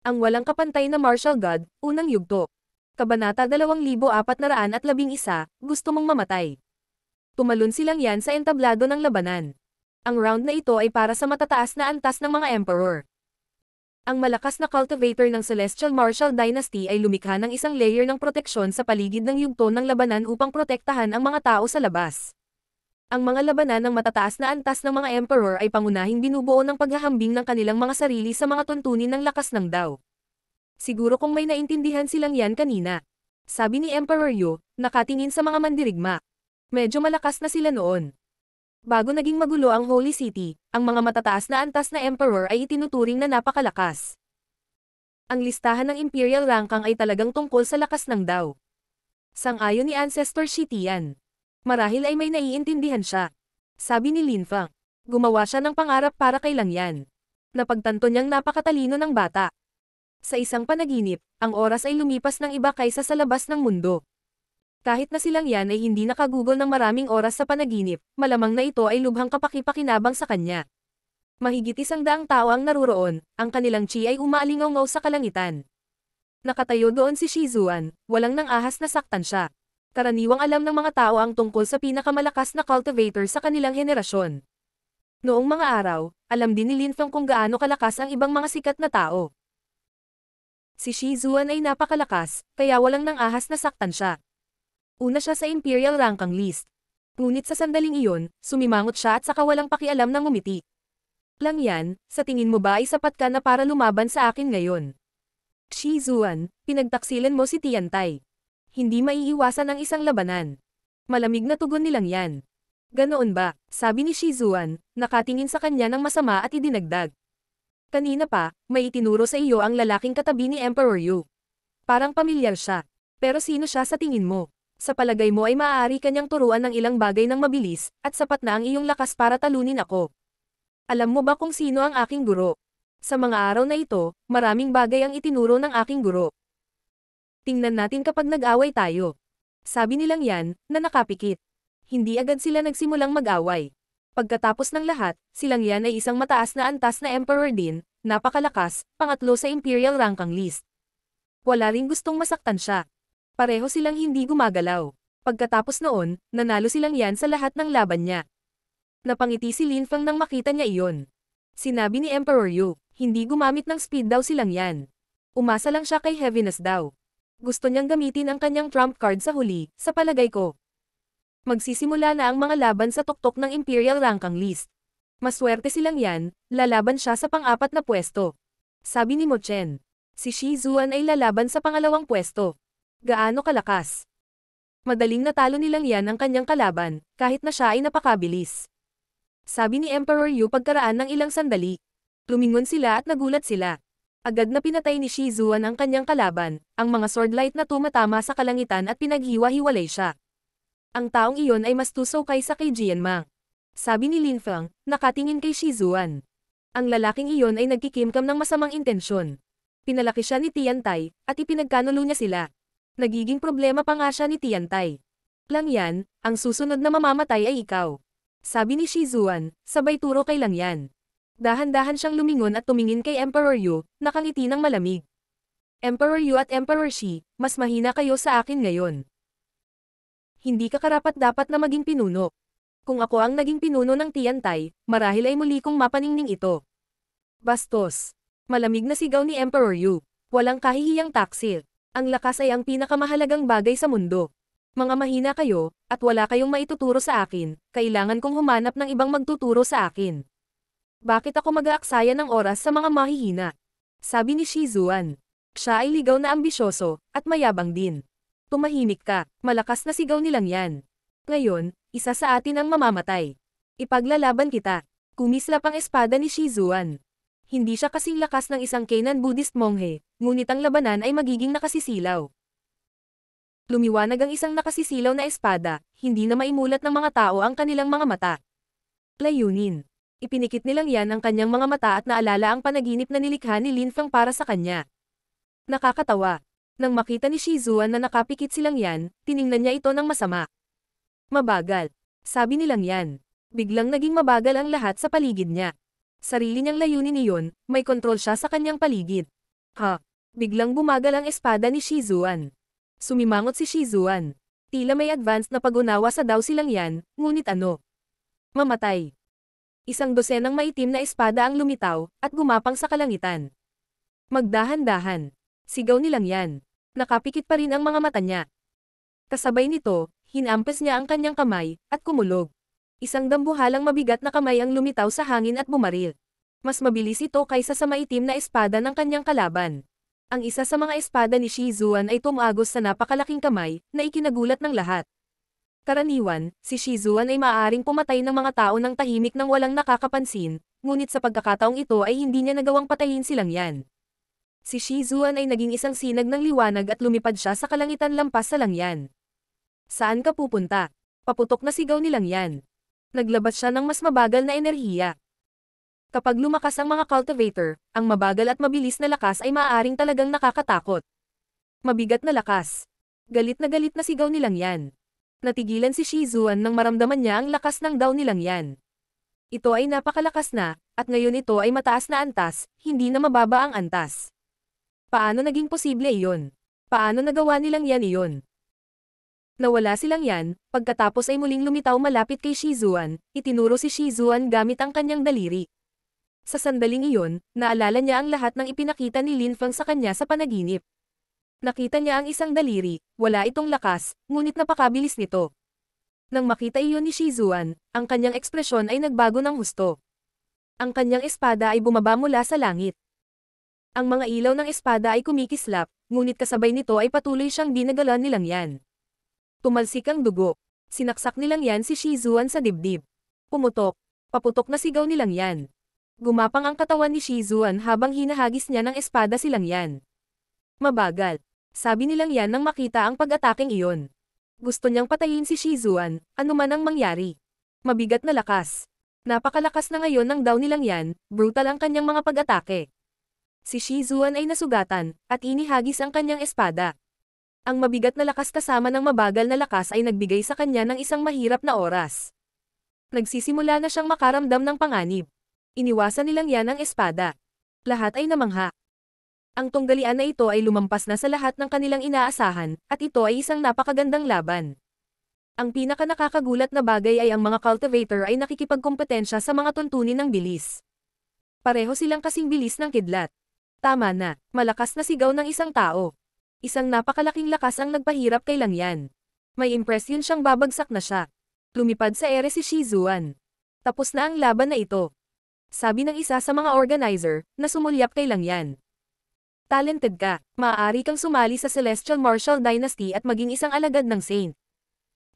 Ang walang kapantay na martial god, unang yugto. Kabanata 2411, gusto mong mamatay. Tumalon silang yan sa entablado ng labanan. Ang round na ito ay para sa matataas na antas ng mga emperor. Ang malakas na cultivator ng Celestial Martial Dynasty ay lumikha ng isang layer ng proteksyon sa paligid ng yugto ng labanan upang protektahan ang mga tao sa labas. Ang mga labanan ng matataas na antas ng mga emperor ay pangunahing binubuo ng paghahambing ng kanilang mga sarili sa mga tuntunin ng lakas ng Dao. Siguro kung may naintindihan silang yan kanina. Sabi ni Emperor Yu, nakatingin sa mga mandirigma. Medyo malakas na sila noon. Bago naging magulo ang Holy City, ang mga matataas na antas na emperor ay itinuturing na napakalakas. Ang listahan ng Imperial Rankang ay talagang tungkol sa lakas ng Dao. Sang-ayon ni Ancestor Shi Tian. Marahil ay may naiintindihan siya. Sabi ni Lin Feng. Gumawa siya ng pangarap para kay Lang Yan. Napagtanto niyang napakatalino ng bata. Sa isang panaginip, ang oras ay lumipas ng iba kaysa sa labas ng mundo. Kahit na silang yan ay hindi nakagugol ng maraming oras sa panaginip, malamang na ito ay lubhang kapaki-pakinabang sa kanya. Mahigit 100 tao ang naruroon, ang kanilang chi ay umaalingaw-ngaw sa kalangitan. Nakatayo doon si Shizuan, walang nang ahas na saktan siya. Karaniwang alam ng mga tao ang tungkol sa pinakamalakas na cultivator sa kanilang henerasyon. Noong mga araw, alam din ni Lin Feng kung gaano kalakas ang ibang mga sikat na tao. Si Shizuan ay napakalakas, kaya walang nang ahas na saktan siya. Una siya sa Imperial Rankang list. Ngunit sa sandaling iyon, sumimangot siya at saka walang pakialam ng ngumiti. Lang Yan, sa tingin mo ba ay sapat ka na para lumaban sa akin ngayon? Shizuan, pinagtaksilan mo si Tiantai. Hindi maiiwasan ang isang labanan. Malamig na tugon ni Lang Yan. Ganoon ba? Sabi ni Shizuan, nakatingin sa kanya ng masama at idinagdag. Kanina pa, may itinuro sa iyo ang lalaking katabi ni Emperor Yu. Parang pamilyar siya. Pero sino siya sa tingin mo? Sa palagay mo ay maaari kanyang turuan ng ilang bagay ng mabilis, at sapat na ang iyong lakas para talunin ako. Alam mo ba kung sino ang aking guro? Sa mga araw na ito, maraming bagay ang itinuro ng aking guro. Tingnan natin kapag nag-away tayo. Sabi nilang yan, na nakapikit. Hindi agad sila nagsimulang mag-away. Pagkatapos ng lahat, silang yan ay isang mataas na antas na emperor din, napakalakas, pangatlo sa Imperial Rankang list. Wala ring gustong masaktan siya. Pareho silang hindi gumagalaw. Pagkatapos noon, nanalo silang yan sa lahat ng laban niya. Napangiti si Lin Feng nang makita niya iyon. Sinabi ni Emperor Yu, hindi gumamit ng speed daw silang yan. Umasa lang siya kay heaviness daw. Gusto niyang gamitin ang kanyang trump card sa huli, sa palagay ko. Magsisimula na ang mga laban sa tuktok ng Imperial Rankang list. Maswerte silang yan, lalaban siya sa pang-4 na pwesto. Sabi ni Mo Chen. Si Shizuan ay lalaban sa pangalawang pwesto. Gaano kalakas? Madaling natalo nilang yan ang kanyang kalaban, kahit na siya ay napakabilis. Sabi ni Emperor Yu pagkaraan ng ilang sandali. Lumingon sila at nagulat sila. Agad na pinatay ni Shizuan ang kanyang kalaban, ang mga swordlight na tumatama sa kalangitan at pinaghiwa-hiwalay siya. Ang taong iyon ay mas tuso kaysa kay Jianmang. Sabi ni Lin Feng, nakatingin kay Shizuan. Ang lalaking iyon ay nagkikimkam ng masamang intensyon. Pinalaki siya ni Tiantai, at ipinagkanulo niya sila. Nagiging problema pa nga siya ni Tiantai. Lang Yan, ang susunod na mamamatay ay ikaw. Sabi ni Shizuan, sabay turo kay Lang Yan. Dahan-dahan siyang lumingon at tumingin kay Emperor Yu, nakangiti ng malamig. Emperor Yu at Emperor Shi, mas mahina kayo sa akin ngayon. Hindi ka karapat-dapat na maging pinuno. Kung ako ang naging pinuno ng Tiantai, marahil ay muli kong mapaningning ito. Bastos. Malamig na sigaw ni Emperor Yu. Walang kahihiyang taksil. Ang lakas ay ang pinakamahalagang bagay sa mundo. Mga mahina kayo, at wala kayong maituturo sa akin, kailangan kong humanap ng ibang magtuturo sa akin. Bakit ako mag-aaksaya ng oras sa mga mahihina? Sabi ni Shizuan. Siya ay ligaw na ambisyoso, at mayabang din. Tumahimik ka, malakas na sigaw nilang yan. Ngayon, isa sa atin ang mamamatay. Ipaglalaban kita. Kumislap ang espada ni Shizuan. Hindi siya kasing lakas ng isang Kainan Buddhist monghe, ngunit ang labanan ay magiging nakasisilaw. Lumiwanag ang isang nakasisilaw na espada, hindi na maimulat ng mga tao ang kanilang mga mata. Layunin. Ipinikit nilang yan ang kanyang mga mata at naalala ang panaginip na nilikha ni Lin Feng para sa kanya. Nakakatawa. Nang makita ni Shizuan na nakapikit silang yan, tiningnan niya ito ng masama. Mabagal. Sabi nilang yan. Biglang naging mabagal ang lahat sa paligid niya. Sarili niyang layunin iyon, may kontrol siya sa kanyang paligid. Ha? Biglang bumagal ang espada ni Shizuan. Sumimangot si Shizuan. Tila may advanced na pag-unawa sa daw silang yan, ngunit ano? Mamatay. Isang dosenang maitim na espada ang lumitaw, at gumapang sa kalangitan. Magdahan-dahan. Sigaw nilang yan. Nakapikit pa rin ang mga mata niya. Kasabay nito, hinampes niya ang kanyang kamay, at kumulog. Isang dambuhalang mabigat na kamay ang lumitaw sa hangin at bumaril. Mas mabilis ito kaysa sa maitim na espada ng kanyang kalaban. Ang isa sa mga espada ni Shizuan ay tumagos sa napakalaking kamay, na ikinagulat ng lahat. Karaniwan, si Shizuan ay maaaring pumatay ng mga tao ng tahimik nang walang nakakapansin, ngunit sa pagkakataong ito ay hindi niya nagawang patayin silang yan. Si Shizuan ay naging isang sinag ng liwanag at lumipad siya sa kalangitan lampas sa langyan. Saan ka pupunta? Paputok na sigaw nilang yan. Naglabas siya ng mas mabagal na enerhiya. Kapag lumakas ang mga cultivator, ang mabagal at mabilis na lakas ay maaaring talagang nakakatakot. Mabigat na lakas. Galit na sigaw nilang yan. Natigilan si Shizuan nang maramdaman niya ang lakas ng daw nilang yan. Ito ay napakalakas na, at ngayon ito ay mataas na antas, hindi na mababa ang antas. Paano naging posible iyon? Paano nagawa nilang yan iyon? Nawala silang yan, pagkatapos ay muling lumitaw malapit kay Shizuan, itinuro si Shizuan gamit ang kanyang daliri. Sa sandaling iyon, naalala niya ang lahat ng ipinakita ni Lin Feng sa kanya sa panaginip. Nakita niya ang isang daliri, wala itong lakas, ngunit napakabilis nito. Nang makita iyon ni Shizuan, ang kanyang ekspresyon ay nagbago ng husto. Ang kanyang espada ay bumaba mula sa langit. Ang mga ilaw ng espada ay kumikislap, ngunit kasabay nito ay patuloy siyang dinagalan nilang yan. Tumalsik ang dugo. Sinaksak nilang yan si Shizuan sa dibdib. Pumutok. Paputok na sigaw nilang yan. Gumapang ang katawan ni Shizuan habang hinahagis niya ng espada silang yan. Mabagal. Sabi nilang yan nang makita ang pag-ataking iyon. Gusto niyang patayin si Shizuan, anuman ang mangyari. Mabigat na lakas. Napakalakas na ngayon ng daw nilang yan, brutal ang kanyang mga pag-atake. Si Shizuan ay nasugatan, at inihagis ang kanyang espada. Ang mabigat na lakas kasama ng mabagal na lakas ay nagbigay sa kanya ng isang mahirap na oras. Nagsisimula na siyang makaramdam ng panganib. Iniwasan nilang yan ang espada. Lahat ay namangha. Ang tunggalian na ito ay lumampas na sa lahat ng kanilang inaasahan, at ito ay isang napakagandang laban. Ang pinaka-nakakagulat na bagay ay ang mga cultivator ay nakikipagkompetensya sa mga tuntunin ng bilis. Pareho silang kasing bilis ng kidlat. Tama na, malakas na sigaw ng isang tao. Isang napakalaking lakas ang nagpahirap kay Langyan. May impresyon siyang babagsak na siya. Lumipad sa ere si Shizuan. Tapos na ang laban na ito. Sabi ng isa sa mga organizer, na sumulyap kay Langyan. Talented ka, maaari kang sumali sa Celestial Martial Dynasty at maging isang alagad ng Saint.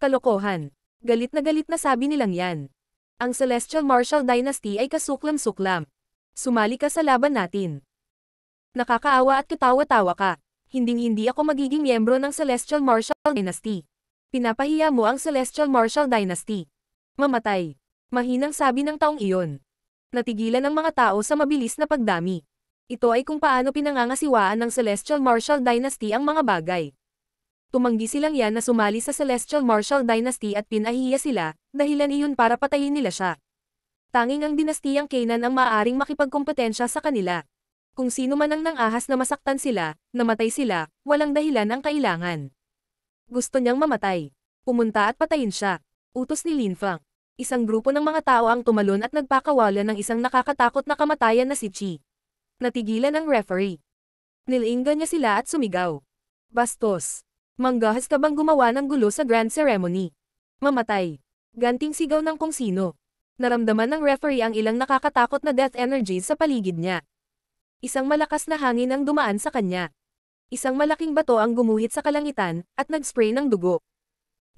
Kalokohan. Galit na sabi ni Langyan. Ang Celestial Martial Dynasty ay kasuklam-suklam. Sumali ka sa laban natin. Nakakaawa at katawa-tawa ka. Hinding-hindi ako magiging miyembro ng Celestial Martial Dynasty. Pinapahiya mo ang Celestial Martial Dynasty. Mamatay. Mahinang sabi ng taong iyon. Natigilan ang mga tao sa mabilis na pagdami. Ito ay kung paano pinangangasiwaan ng Celestial Martial Dynasty ang mga bagay. Tumanggi silang yan na sumali sa Celestial Martial Dynasty at pinahiya sila, dahilan iyon para patayin nila siya. Tanging ang dinastiyang Kanan ang maaaring makipagkompetensya sa kanila. Kung sino man ang nangahas na masaktan sila, namatay sila, walang dahilan ang kailangan. Gusto niyang mamatay. Pumunta at patayin siya. Utos ni Lin Feng. Isang grupo ng mga tao ang tumalon at nagpakawalan ng isang nakakatakot na kamatayan na si Chi. Natigilan ang referee. Nilinggan niya sila at sumigaw. Bastos. Manggahas ka bang gumawa ng gulo sa grand ceremony? Mamatay. Ganting sigaw ng kung sino. Naramdaman ng referee ang ilang nakakatakot na death energies sa paligid niya. Isang malakas na hangin ang dumaan sa kanya. Isang malaking bato ang gumuhit sa kalangitan, at nag-spray ng dugo.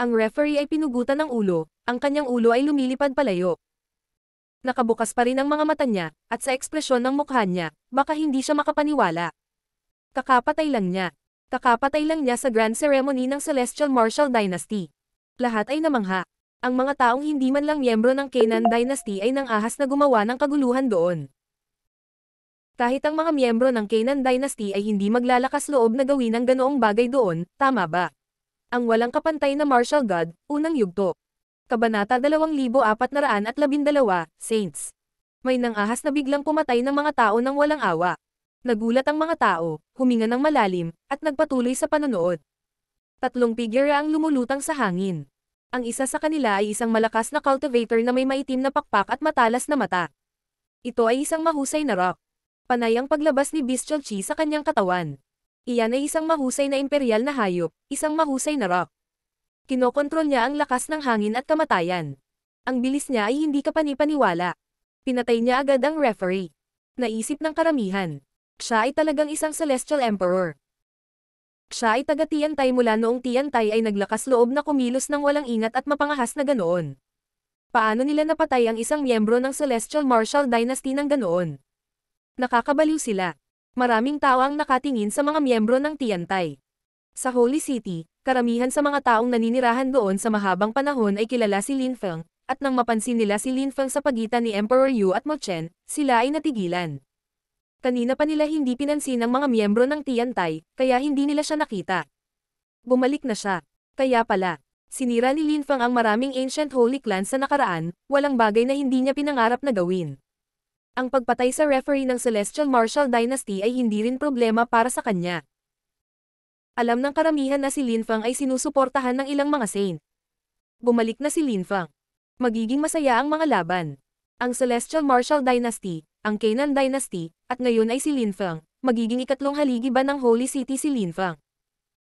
Ang referee ay pinugutan ng ulo, ang kanyang ulo ay lumilipad palayo. Nakabukas pa rin ang mga mata niya, at sa ekspresyon ng mukha niya, baka hindi siya makapaniwala. Kakapatay lang niya. Kakapatay lang niya sa grand ceremony ng Celestial Martial Dynasty. Lahat ay namangha. Ang mga taong hindi man lang miyembro ng Kanan Dynasty ay nangahas na gumawa ng kaguluhan doon. Kahit ang mga miyembro ng Kanan Dynasty ay hindi maglalakas loob na gawin ang ganoong bagay doon, tama ba? Ang walang kapantay na martial god, unang yugto. Kabanata 2412, Saints. May nangahas na biglang pumatay ng mga tao ng walang awa. Nagulat ang mga tao, huminga ng malalim, at nagpatuloy sa panonood. Tatlong figure ang lumulutang sa hangin. Ang isa sa kanila ay isang malakas na cultivator na may maitim na pakpak at matalas na mata. Ito ay isang mahusay na rock. Panay ang paglabas ni Bestial Chi sa kanyang katawan. Iyan ay isang mahusay na imperial na hayop, isang mahusay na rock. Kinokontrol niya ang lakas ng hangin at kamatayan. Ang bilis niya ay hindi kapani-paniwala. Pinatay niya agad ang referee. Naisip ng karamihan. Siya ay talagang isang Celestial Emperor. Siya ay taga Tiantai mula noong Tiantai ay naglakas loob na kumilos ng walang ingat at mapangahas na ganoon. Paano nila napatay ang isang miyembro ng Celestial Martial Dynasty ng ganoon? Nakakabaliw sila. Maraming tao ang nakatingin sa mga miyembro ng Tiantai. Sa Holy City, karamihan sa mga taong naninirahan doon sa mahabang panahon ay kilala si Lin Feng, at nang mapansin nila si Lin Feng sa pagitan ni Emperor Yu at Mo Chen, sila ay natigilan. Kanina pa nila hindi pinansin ang mga miyembro ng Tiantai, kaya hindi nila siya nakita. Bumalik na siya. Kaya pala, sinira ni Lin Feng ang maraming ancient holy clans sa nakaraan, walang bagay na hindi niya pinangarap na gawin. Ang pagpatay sa referee ng Celestial Martial Dynasty ay hindi rin problema para sa kanya. Alam ng karamihan na si Lin Feng ay sinusuportahan ng ilang mga saint. Bumalik na si Lin Feng. Magiging masaya ang mga laban. Ang Celestial Martial Dynasty, ang Canaan Dynasty, at ngayon ay si Lin Feng, magiging ikatlong haligi ba ng Holy City si Lin Feng?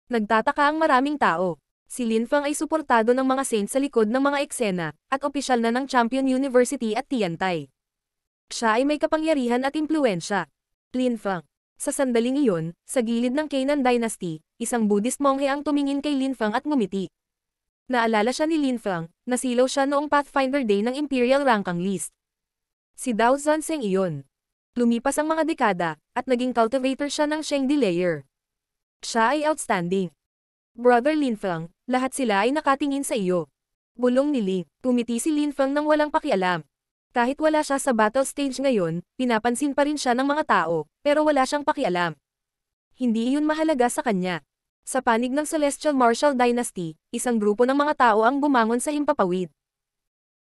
Nagtataka ang maraming tao. Si Lin Feng ay suportado ng mga saint sa likod ng mga eksena, at opisyal na ng Champion University at Tiantai. Siya ay may kapangyarihan at impluensya. Lin Feng. Sa sandaling iyon, sa gilid ng Canaan Dynasty, isang Buddhist monghe ang tumingin kay Lin Feng at ngumiti. Naalala siya ni Lin Feng, nasilaw siya noong Pathfinder Day ng Imperial Ranking List. Si Dao Zanzeng iyon. Lumipas ang mga dekada, at naging cultivator siya ng Shengdi Layer. Siya ay outstanding. Brother Lin Feng, lahat sila ay nakatingin sa iyo. Bulong ni Ling. Tumiti si Lin Feng nang walang pakialam. Kahit wala siya sa battle stage ngayon, pinapansin pa rin siya ng mga tao, pero wala siyang pakialam. Hindi iyon mahalaga sa kanya. Sa panig ng Celestial Martial Dynasty, isang grupo ng mga tao ang bumangon sa himpapawid.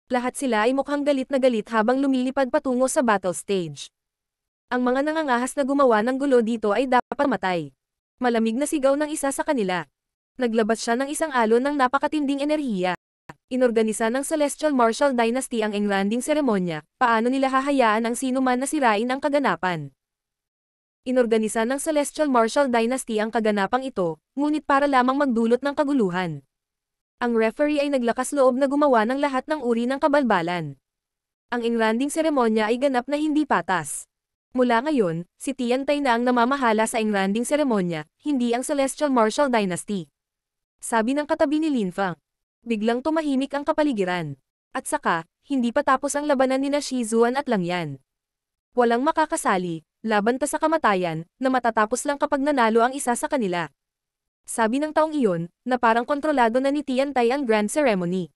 Lahat sila ay mukhang galit na galit habang lumilipad patungo sa battle stage. Ang mga nangangahas na gumawa ng gulo dito ay dapat matay. Malamig na sigaw ng isa sa kanila. Naglabas siya ng isang alon ng napakatinding enerhiya. Inorganisa ng Celestial Martial Dynasty ang engranding seremonya, paano nila hahayaan ang sinuman na sirain ang kaganapan. Inorganisa ng Celestial Martial Dynasty ang kaganapang ito, ngunit para lamang magdulot ng kaguluhan. Ang referee ay naglakas loob na gumawa ng lahat ng uri ng kabalbalan. Ang engranding seremonya ay ganap na hindi patas. Mula ngayon, si Tiantai na ang namamahala sa engranding seremonya, hindi ang Celestial Martial Dynasty. Sabi ng katabi ni Lin Feng. Biglang tumahimik ang kapaligiran. At saka, hindi pa tapos ang labanan nina Shizuan at Langyan. Walang makakasali, laban ta sa kamatayan, na matatapos lang kapag nanalo ang isa sa kanila. Sabi ng taong iyon, na parang kontrolado na ni Tiantai ang Grand Ceremony.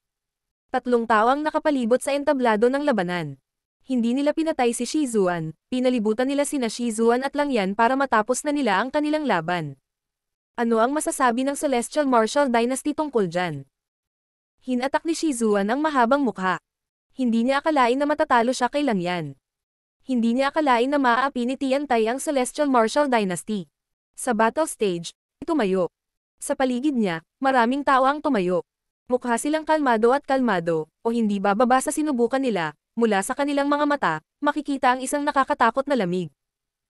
3 tao ang nakapalibot sa entablado ng labanan. Hindi nila pinatay si Shizuan, pinalibutan nila sina Shizuan at Langyan para matapos na nila ang kanilang laban. Ano ang masasabi ng Celestial Martial Dynasty tungkol dyan? Hinatak ni Shizuan ang mahabang mukha. Hindi niya akalain na matatalo siya kay Langyan. Hindi niya akalain na maaapi ni Tiantai ang Celestial Martial Dynasty. Sa battle stage, tumayo. Sa paligid niya, maraming tao ang tumayo. Mukha silang kalmado at kalmado, o hindi bababa sa sinubukan nila, mula sa kanilang mga mata, makikita ang isang nakakatakot na lamig.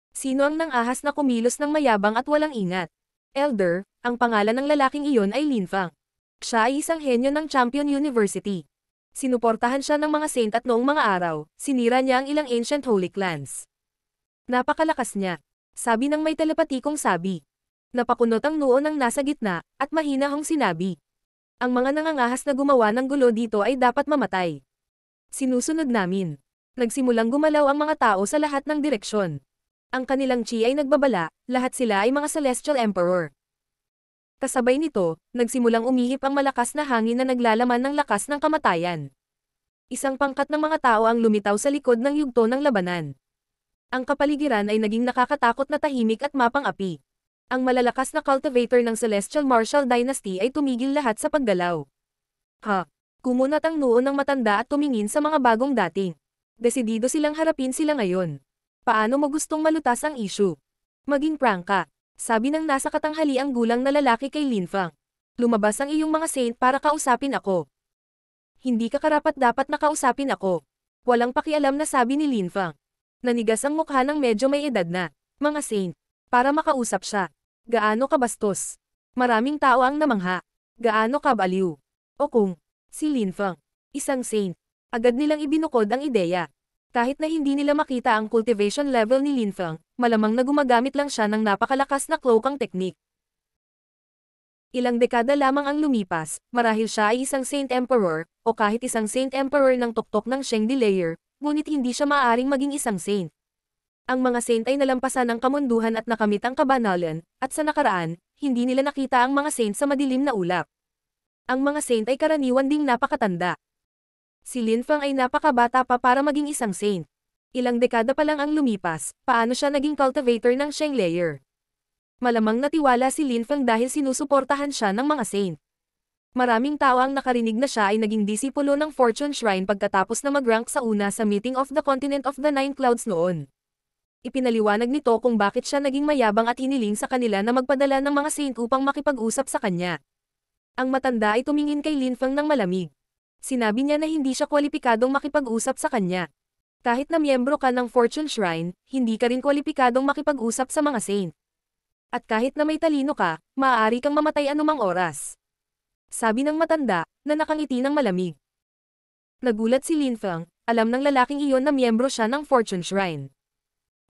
Sino ang nang-ahas na kumilos ng mayabang at walang ingat? Elder, ang pangalan ng lalaking iyon ay Lin Feng. Siya ay isang henyo ng Champion University. Sinuportahan siya ng mga saint at noong mga araw, sinira niya ang ilang ancient holy clans. Napakalakas niya. Sabi ng may telepatikong sabi. Napakunot ang noo ng nasa gitna, at mahinahong sinabi. Ang mga nangangahas na gumawa ng gulo dito ay dapat mamatay. Sinusunod namin. Nagsimulang gumalaw ang mga tao sa lahat ng direksyon. Ang kanilang chi ay nagbabala, lahat sila ay mga Celestial Emperor. Kasabay nito, nagsimulang umihip ang malakas na hangin na naglalaman ng lakas ng kamatayan. Isang pangkat ng mga tao ang lumitaw sa likod ng yugto ng labanan. Ang kapaligiran ay naging nakakatakot na tahimik at mapang-api. Ang malalakas na cultivator ng Celestial Martial Dynasty ay tumigil lahat sa paggalaw. Kumunat ang noo ng matanda at tumingin sa mga bagong dating. Desidido silang harapin sila ngayon. Paano mo gustong malutas ang issue? Maging prangka. Sabi ng nasa katanghaliang gulang na lalaki kay Linfang. Lumabas ang iyong mga saint para kausapin ako. Hindi ka karapat-dapat na kausapin ako. Walang pakialam na sabi ni Linfang. Nanigas ang mukha ng medyo may edad na. Mga saint. Para makausap siya. Gaano kabastos. Maraming tao ang namangha. Gaano kabaliw. O kung, si Linfang, isang saint. Agad nilang ibinukod ang ideya. Kahit na hindi nila makita ang cultivation level ni Linfang, malamang na gumagamit lang siya ng napakalakas na cloakang teknik. Ilang dekada lamang ang lumipas, marahil siya ay isang Saint Emperor, o kahit isang Saint Emperor ng tuktok ng Shengdi layer, ngunit hindi siya maaaring maging isang saint. Ang mga saint ay nalampasan ng kamunduhan at nakamit ang kabanalan, at sa nakaraan, hindi nila nakita ang mga saint sa madilim na ulap. Ang mga saint ay karaniwan ding napakatanda. Si Linfang ay napakabata pa para maging isang saint. Ilang dekada pa lang ang lumipas, paano siya naging cultivator ng Sheng layer? Malamang natiwala si Linfang dahil sinusuportahan siya ng mga saint. Maraming tao ang nakarinig na siya ay naging disipulo ng Fortune Shrine pagkatapos na mag-rank sa una sa Meeting of the Continent of the Nine Clouds noon. Ipinaliwanag nito kung bakit siya naging mayabang at hiniling sa kanila na magpadala ng mga saint upang makipag-usap sa kanya. Ang matanda ay tumingin kay Linfang ng malamig. Sinabi niya na hindi siya kwalipikadong makipag-usap sa kanya. Kahit na miyembro ka ng Fortune Shrine, hindi ka rin kwalipikadong makipag-usap sa mga saint. At kahit na may talino ka, maaari kang mamatay anumang oras. Sabi ng matanda, na nakangiti ng malamig. Nagulat si Linfang, alam ng lalaking iyon na miyembro siya ng Fortune Shrine.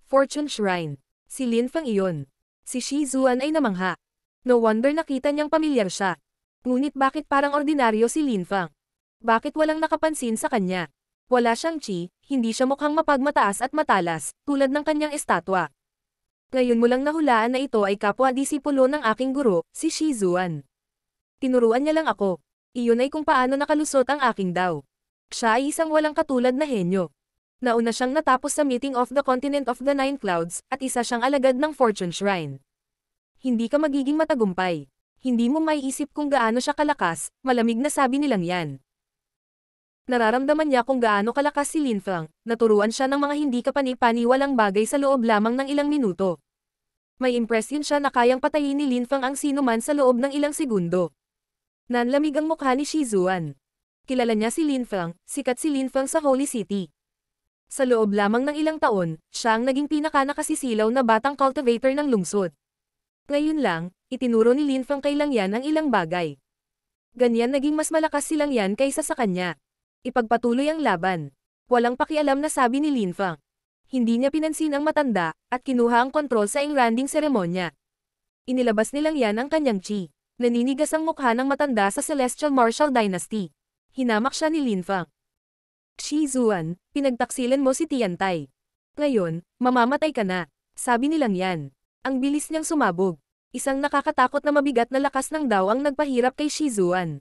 Fortune Shrine. Si Linfang iyon. Si Shi Zuan ay namangha. No wonder nakita niyang pamilyar siya. Ngunit bakit parang ordinaryo si Linfang? Bakit walang nakapansin sa kanya? Wala siyang chi, hindi siya mukhang mapagmataas at matalas, tulad ng kanyang estatwa. Ngayon mo lang nahulaan na ito ay kapwa-disipulo ng aking guro, si Shi Zuan. Tinuruan niya lang ako. Iyon ay kung paano nakalusot ang aking daw. Siya ay isang walang katulad na henyo. Nauna siyang natapos sa Meeting of the Continent of the Nine Clouds, at isa siyang alagad ng Fortune Shrine. Hindi ka magiging matagumpay. Hindi mo maiisip kung gaano siya kalakas, malamig na sabi nilang yan. Nararamdaman niya kung gaano kalakas si Linfang, naturuan siya ng mga hindi kapani-paniwalang bagay sa loob lamang ng ilang minuto. May impresyon siya na kayang patayin ni Linfang ang sinuman sa loob ng ilang segundo. Nanlamig ang mukha ni Shi Zuan. Kilala niya si Linfang, sikat si Linfang sa Holy City. Sa loob lamang ng ilang taon, siya ang naging pinaka-nakasisilaw na batang cultivator ng lungsod. Ngayon lang, itinuro ni Linfang kay Lang Yan ang ilang bagay. Ganyan naging mas malakas si Lang Yan kaysa sa kanya. Ipagpatuloy ang laban. Walang pakialam na sabi ni Linfang. Hindi niya pinansin ang matanda, at kinuha ang kontrol sa engranding seremonya. Inilabas ni Lang Yan ang kanyang chi. Naninigas ang mukha ng matanda sa Celestial Martial Dynasty. Hinamak siya ni Linfang. Shi Zuan, pinagtaksilan mo si Tiantai. Ngayon, mamamatay ka na, sabi ni Lang Yan. Ang bilis niyang sumabog. Isang nakakatakot na mabigat na lakas ng daw ang nagpahirap kay Shi Zuan.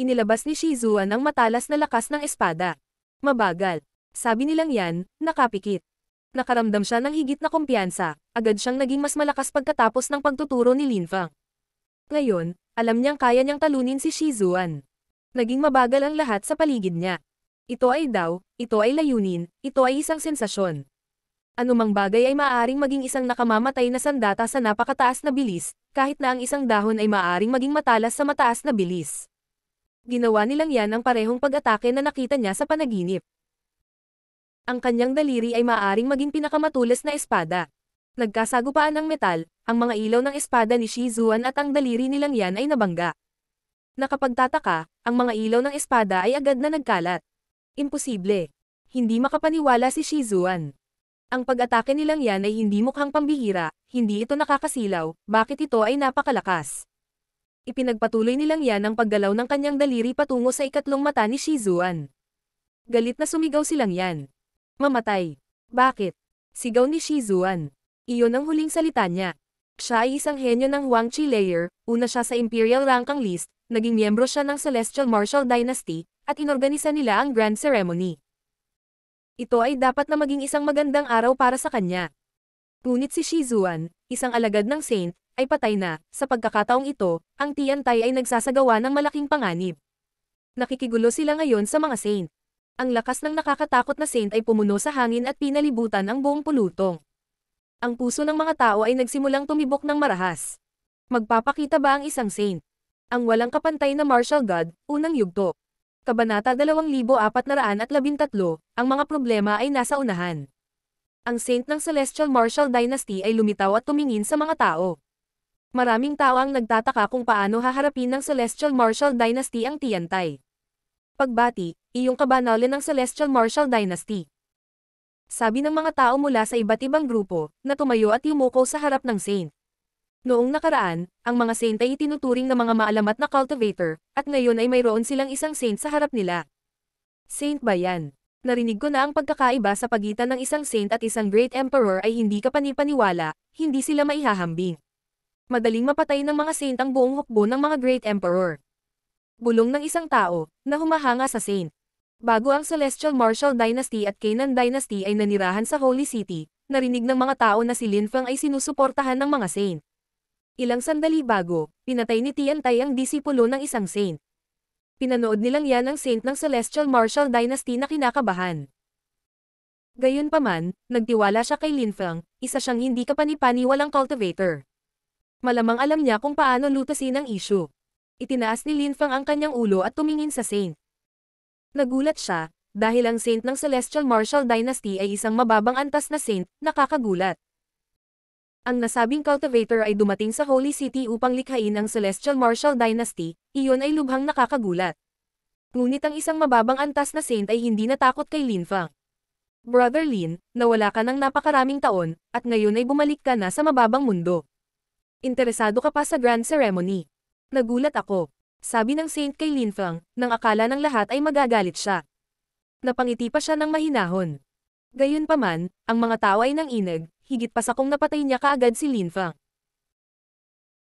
Inilabas ni Shi Zuan ang matalas na lakas ng espada. Mabagal. Sabi ni Lang Yan, nakapikit. Nakaramdam siya ng higit na kumpiyansa, agad siyang naging mas malakas pagkatapos ng pagtuturo ni Linfang. Ngayon, alam niyang kaya niyang talunin si Shi Zuan. Naging mabagal ang lahat sa paligid niya. Ito ay daw, ito ay layunin, ito ay isang sensasyon. Anumang bagay ay maaaring maging isang nakamamatay na sandata sa napakataas na bilis, kahit na ang isang dahon ay maaaring maging matalas sa mataas na bilis. Ginawa ni Lang Yan ang parehong pag-atake na nakita niya sa panaginip. Ang kanyang daliri ay maaaring maging pinakamatulas na espada. Nagkasagupaan ng metal, ang mga ilaw ng espada ni Shi Zuan at ang daliri ni Lang Yan ay nabangga. Nakapagtataka, ang mga ilaw ng espada ay agad na nagkalat. Imposible. Hindi makapaniwala si Shi Zuan. Ang pag-atake ni Lang Yan ay hindi mukhang pambihira, hindi ito nakakasilaw, bakit ito ay napakalakas. Ipinagpatuloy ni Lang Yan ang paggalaw ng kanyang daliri patungo sa ikatlong mata ni Shi Zuan. Galit na sumigaw si Lang Yan. Mamatay. Bakit? Sigaw ni Shi Zuan. Iyon ang huling salita niya. Siya ay isang henyo ng Huangqi layer, una siya sa Imperial Rankang List, naging miyembro siya ng Celestial Martial Dynasty, at inorganisa nila ang Grand Ceremony. Ito ay dapat na maging isang magandang araw para sa kanya. Ngunit si Shi Zuan, isang alagad ng Saint, ay patay na. Sa pagkakataong ito, ang Tiantai ay nagsasagawa ng malaking panganib. Nakikigulo sila ngayon sa mga Saint. Ang lakas ng nakakatakot na Saint ay pumuno sa hangin at pinalibutan ang buong pulutong. Ang puso ng mga tao ay nagsimulang tumibok ng marahas. Magpapakita ba ang isang saint? Ang walang kapantay na martial god, unang yugto. Kabanata 2413, ang mga problema ay nasa unahan. Ang saint ng Celestial Martial Dynasty ay lumitaw at tumingin sa mga tao. Maraming tao ang nagtataka kung paano haharapin ng Celestial Martial Dynasty ang Tiantay. Pagbati, iyong kabanalan ng Celestial Martial Dynasty. Sabi ng mga tao mula sa iba't ibang grupo, na tumayo at yumuko sa harap ng saint. Noong nakaraan, ang mga saint ay itinuturing na mga maalamat na cultivator, at ngayon ay mayroon silang isang saint sa harap nila. Saint ba yan? Narinig ko na ang pagkakaiba sa pagitan ng isang saint at isang great emperor ay hindi kapanipaniwala, hindi sila maihahambing. Madaling mapatay ng mga saint ang buong hukbo ng mga great emperor. Bulong ng isang tao, na humahanga sa saint. Bago ang Celestial Martial Dynasty at Canaan Dynasty ay nanirahan sa Holy City, narinig ng mga tao na si Lin Feng ay sinusuportahan ng mga saint. Ilang sandali bago, pinatay ni Tiantay ang disipulo ng isang saint. Pinanood nilang yan ang saint ng Celestial Martial Dynasty na kinakabahan. Gayunpaman, nagtiwala siya kay Lin Feng, isa siyang hindi kapanipaniwalang cultivator. Malamang alam niya kung paano lutasin ang issue. Itinaas ni Lin Feng ang kanyang ulo at tumingin sa saint. Nagulat siya, dahil ang saint ng Celestial Martial Dynasty ay isang mababang antas na saint, nakakagulat. Ang nasabing cultivator ay dumating sa Holy City upang likhain ang Celestial Martial Dynasty, iyon ay lubhang nakakagulat. Ngunit ang isang mababang antas na saint ay hindi natakot kay Lin Feng. Brother Lin, nawala ka ng napakaraming taon, at ngayon ay bumalik ka na sa mababang mundo. Interesado ka pa sa Grand Ceremony. Nagulat ako. Sabi ng saint kay Lin Feng, nang akala ng lahat ay magagalit siya. Napangiti pa siya ng mahinahon. Gayunpaman, ang mga tao ay nanginag, higit pa sa kung napatay niya kaagad si Lin Feng.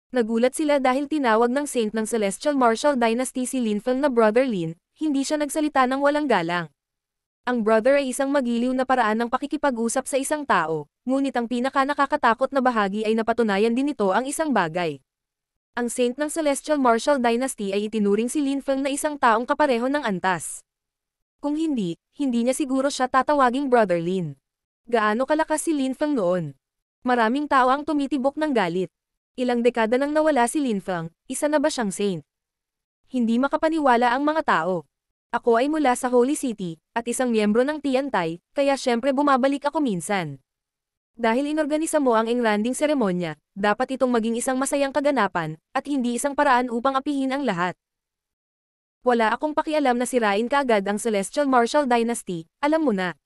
Nagulat sila dahil tinawag ng saint ng Celestial Martial Dynasty si Lin Feng na Brother Lin, hindi siya nagsalita ng walang galang. Ang brother ay isang magiliw na paraan ng pakikipag-usap sa isang tao, ngunit ang pinaka-nakakatakot na bahagi ay napatunayan din nito ang isang bagay. Ang saint ng Celestial Martial Dynasty ay itinuring si Lin Feng na isang taong kapareho ng antas. Kung hindi, hindi niya siguro siya tatawaging Brother Lin. Gaano kalakas si Lin Feng noon? Maraming tao ang tumitibok ng galit. Ilang dekada nang nawala si Lin Feng, isa na ba siyang saint? Hindi makapaniwala ang mga tao. Ako ay mula sa Holy City, at isang miyembro ng Tiantay, kaya syempre bumabalik ako minsan. Dahil inorganisa mo ang engranding seremonya, dapat itong maging isang masayang kaganapan, at hindi isang paraan upang apihin ang lahat. Wala akong pakialam na sirain kaagad ang Celestial Martial Dynasty, alam mo na.